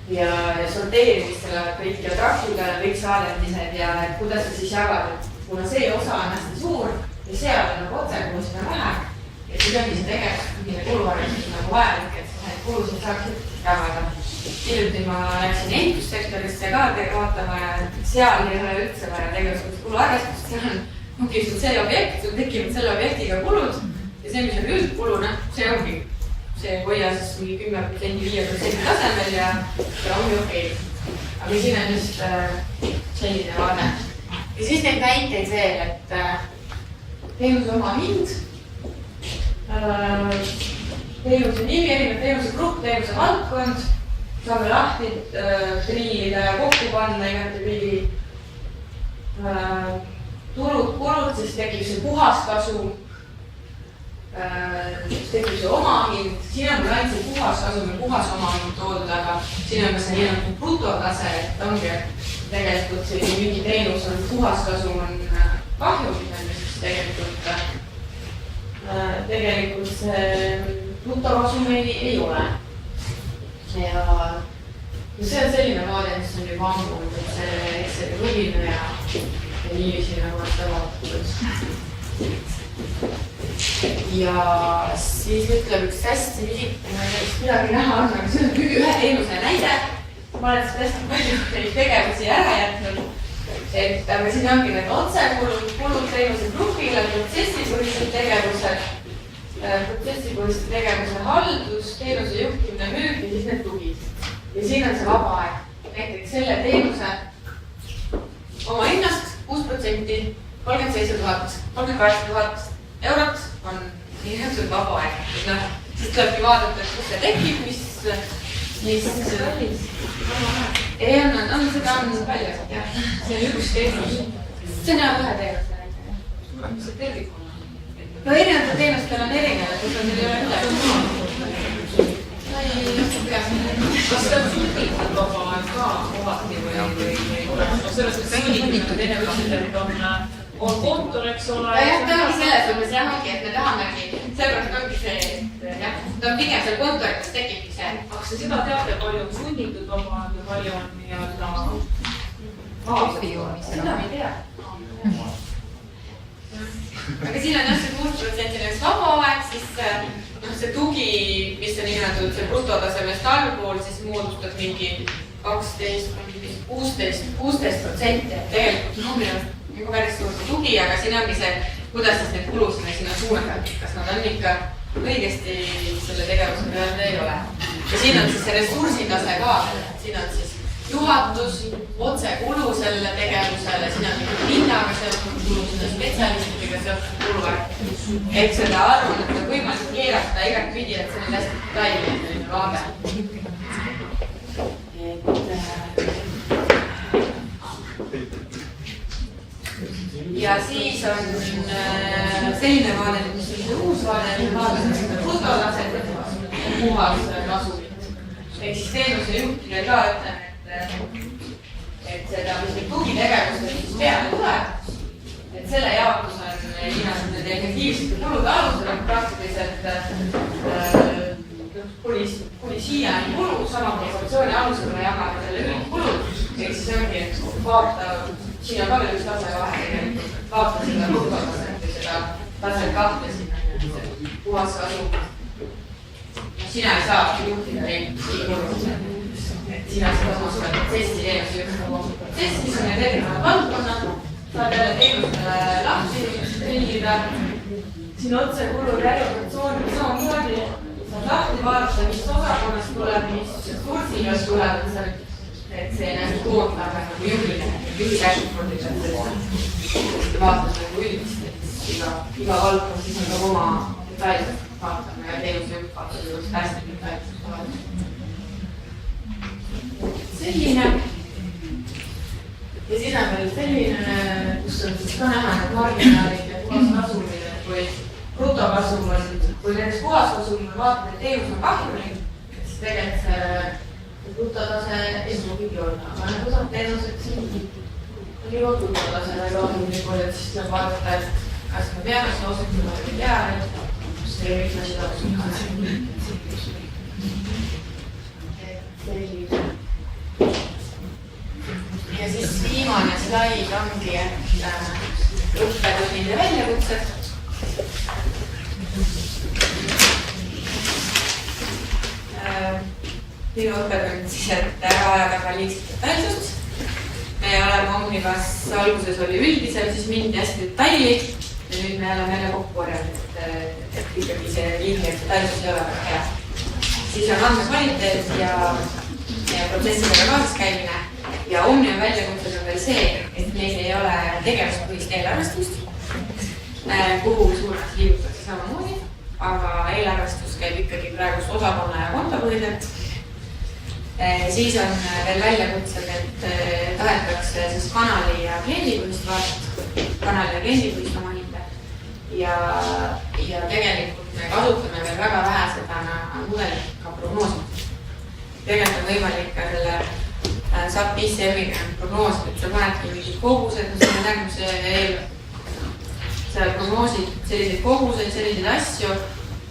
ja sorteerimist lähevad kõik ja trafiga ja kõik saadetised ja et kuidas sa siis jagad, et kuna see osa on hästi suur ja seal on nagu otsekulusid on vähe ja siis ongi see tegevus, mille kuluarvestus nagu vajalik, et need kulusid saaksid jagada. Hiljuti ma läksin ehitussektorisse ka vaatama ja seal ei ole üldse vaja tegevuskulud kuluarvestust, seal ongi see objekt, sul tekivad selle objektiga kulud ja see, mis on üldkuluna, see ongi see hoia siis mingi 10%, 5% tasemel ja ongi okei. Aga siin on just selline vaade. Ja siis neid näiteid veel, et teenuse oma hind, teenuse nimi, erinev teenuse grupp, teenuse valdkond, saame lahti triilida ja kokku panna igati pidi. Turud, kulud, siis tekib see puhaskasu, tekib see omahind, siin on ainult see puhaskasu või puhas omahind toodud, aga siin on ka see nii-nagu brutotase, et ongi tegelikult see mingi teenus on puhaskasu on kahju, siis tegelikult see brutokasum ei ole. Ja see on selline vaade, mis on juba ammunud, et see Exceli võline ja niiviisi nagu seda vaadatud. Ja siis ütleb üks hästi midagi näha on, aga see on ühe teenuse näide. Ma olen seda hästi palju neid tegevusi ära jätnud. Aga siin ongi need otsekulud, kulud teenuse grupile, protsessipõhised tegevused, protsessipõhised tegevuse haldus, teenuse juhtimine, müük ja siis need tugid. Ja siin on see vaba aeg. Näiteks selle teenuse oma hinnast 6%, 37 000, 38 000 eurot on nii-öelda vaba aeg. Siis tulebki vaadata, et kus see tekib, mis ei on seda on palju. See on üks teenus. See on jah ühe teenuse näide. See tervikuna. No erinevatel teenustel on erinevad, kus on neil ei ole midagi. Kas seda sunnitud vaba aeg ka kohati või selles sunnitud enne võtsid, et on kontor, eks ole? Jah, ta ongi selles mõttes jah ongi, et me tahamegi, sellepärast ongi see, et jah, ta on pigem seal kontorites tekibki see. Aga seda teate, palju on sunnitud vaba aeg ja palju on nii-öelda kohvi joomisega? Seda me ei tea. Aga siin on jah see 6% näiteks vaba aeg, siis see tugi, mis on nimetatud see brutotasemest allpool, siis moodustab mingi 16%. Tegelikult on nagu päris suur tugi, aga siin ongi see, kuidas siis need kulusid sinna suunavad. Kas nad on ikka õigesti selle tegevuse peal või ei ole. Ja siin on siis see ressursitase ka. Siin on siis juhatus, otse kulu selle tegevusele, siin on hinnaga seotud kulu, siin on spetsialistidega seotud kulu. Ehk seda arvunat on võimalik keerata igat pidi, et see on hästi detailne vaade. Ja siis on selline vaade, mis on see uus vaade, vaadatakse seda brutotaset, puhas kasumit. Ehk siis teenuse juhtile ka ütlen, et seda, mis nüüd tugitegevused siis peale tuleb, et selle jaotus on hinnased need efektiivsete kulude alusel on praktiliselt kuni siiani kulu, sama proportsiooni alusel jagada selle üldkulud, ehk siis ongi vaata, siin on ka veel üks tase vahe tegelikult, vaata seda brutotaset, seda taset 2 sinna puhas kasu. Sina ei saa juhtida neid et sina seda oskad protsessi teenuse juhtida. Protsessi, mis on need erinevad valdkonnad, saab jälle teenustele lahti tellida. Siin otse kulub järjekordsoonis samamoodi. Saab lahti vaadata, mis osakonnast tuleb, mis kursigas tuleb, et see näeb tootla nagu juhi käsukordid, et vaatame nagu üldist, et iga valdkond siis on ka oma detailselt vaatame ja teenuse juht vaatab just hästi detailselt vaatame. Selline ja siis on veel selline, kus on siis ka näha need marginaalid ja puhaskasumid või brutokasum on, kui näiteks puhaskasum vaatab, et teenus on kahjulik, siis tegelikult see brutotase ei pruugigi olla, aga nagu saab teenused siin on juba brutotase väga kahjulik oli, et siis tuleb vaadata, et kas me peame seda osutama või ei pea, et see võiks me seda osutama. Ja siis viimane slaid ongi, et õppetunnid ja väljakutsed. Minu õppetund siis, et ära ajada ka liigset detailsust. Me oleme Omnivas, alguses oli üldisel, siis mindi hästi detaili ja nüüd me oleme jälle kokku korjanud, et ikkagi see liigne detailsus ei ole väga hea. Siis on andmekvaliteet ja protsessidega kaasas käimine ja Omniva väljakutsed on veel see, et meil ei ole tegevuspõhist eelarvestust, kuhu suunas liigutakse samamoodi, aga eelarvestus käib ikkagi praegust osakonna ja kontopõhiselt. Siis on veel väljakutsed, et tahetakse siis kanali ja kliendipõhist vaadata, kanali ja kliendipõhist oma hinde. Ja tegelikult me kasutame veel väga vähe seda mudelit ka prognoosimiseks. Tegelikult on võimalik ka selle SAP ICM-iga prognoosida, et sa panedki mingid kogused, mis on järgmise eelarve. Sa prognoosid selliseid koguseid, selliseid asju,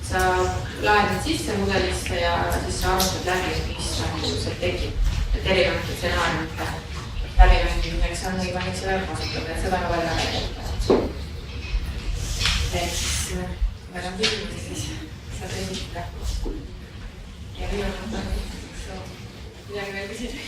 sa lahendad sisse mudelisse ja siis sa arvutad läbi, mis see tekib. Et erinevate stsenaariumite läbimängimiseks on võimalik seda kasutada, et seda ka veel väga jätta. Et siis meil on küsimusi, siis saad esitada. Ja minu mõttes on midagi veel küsida.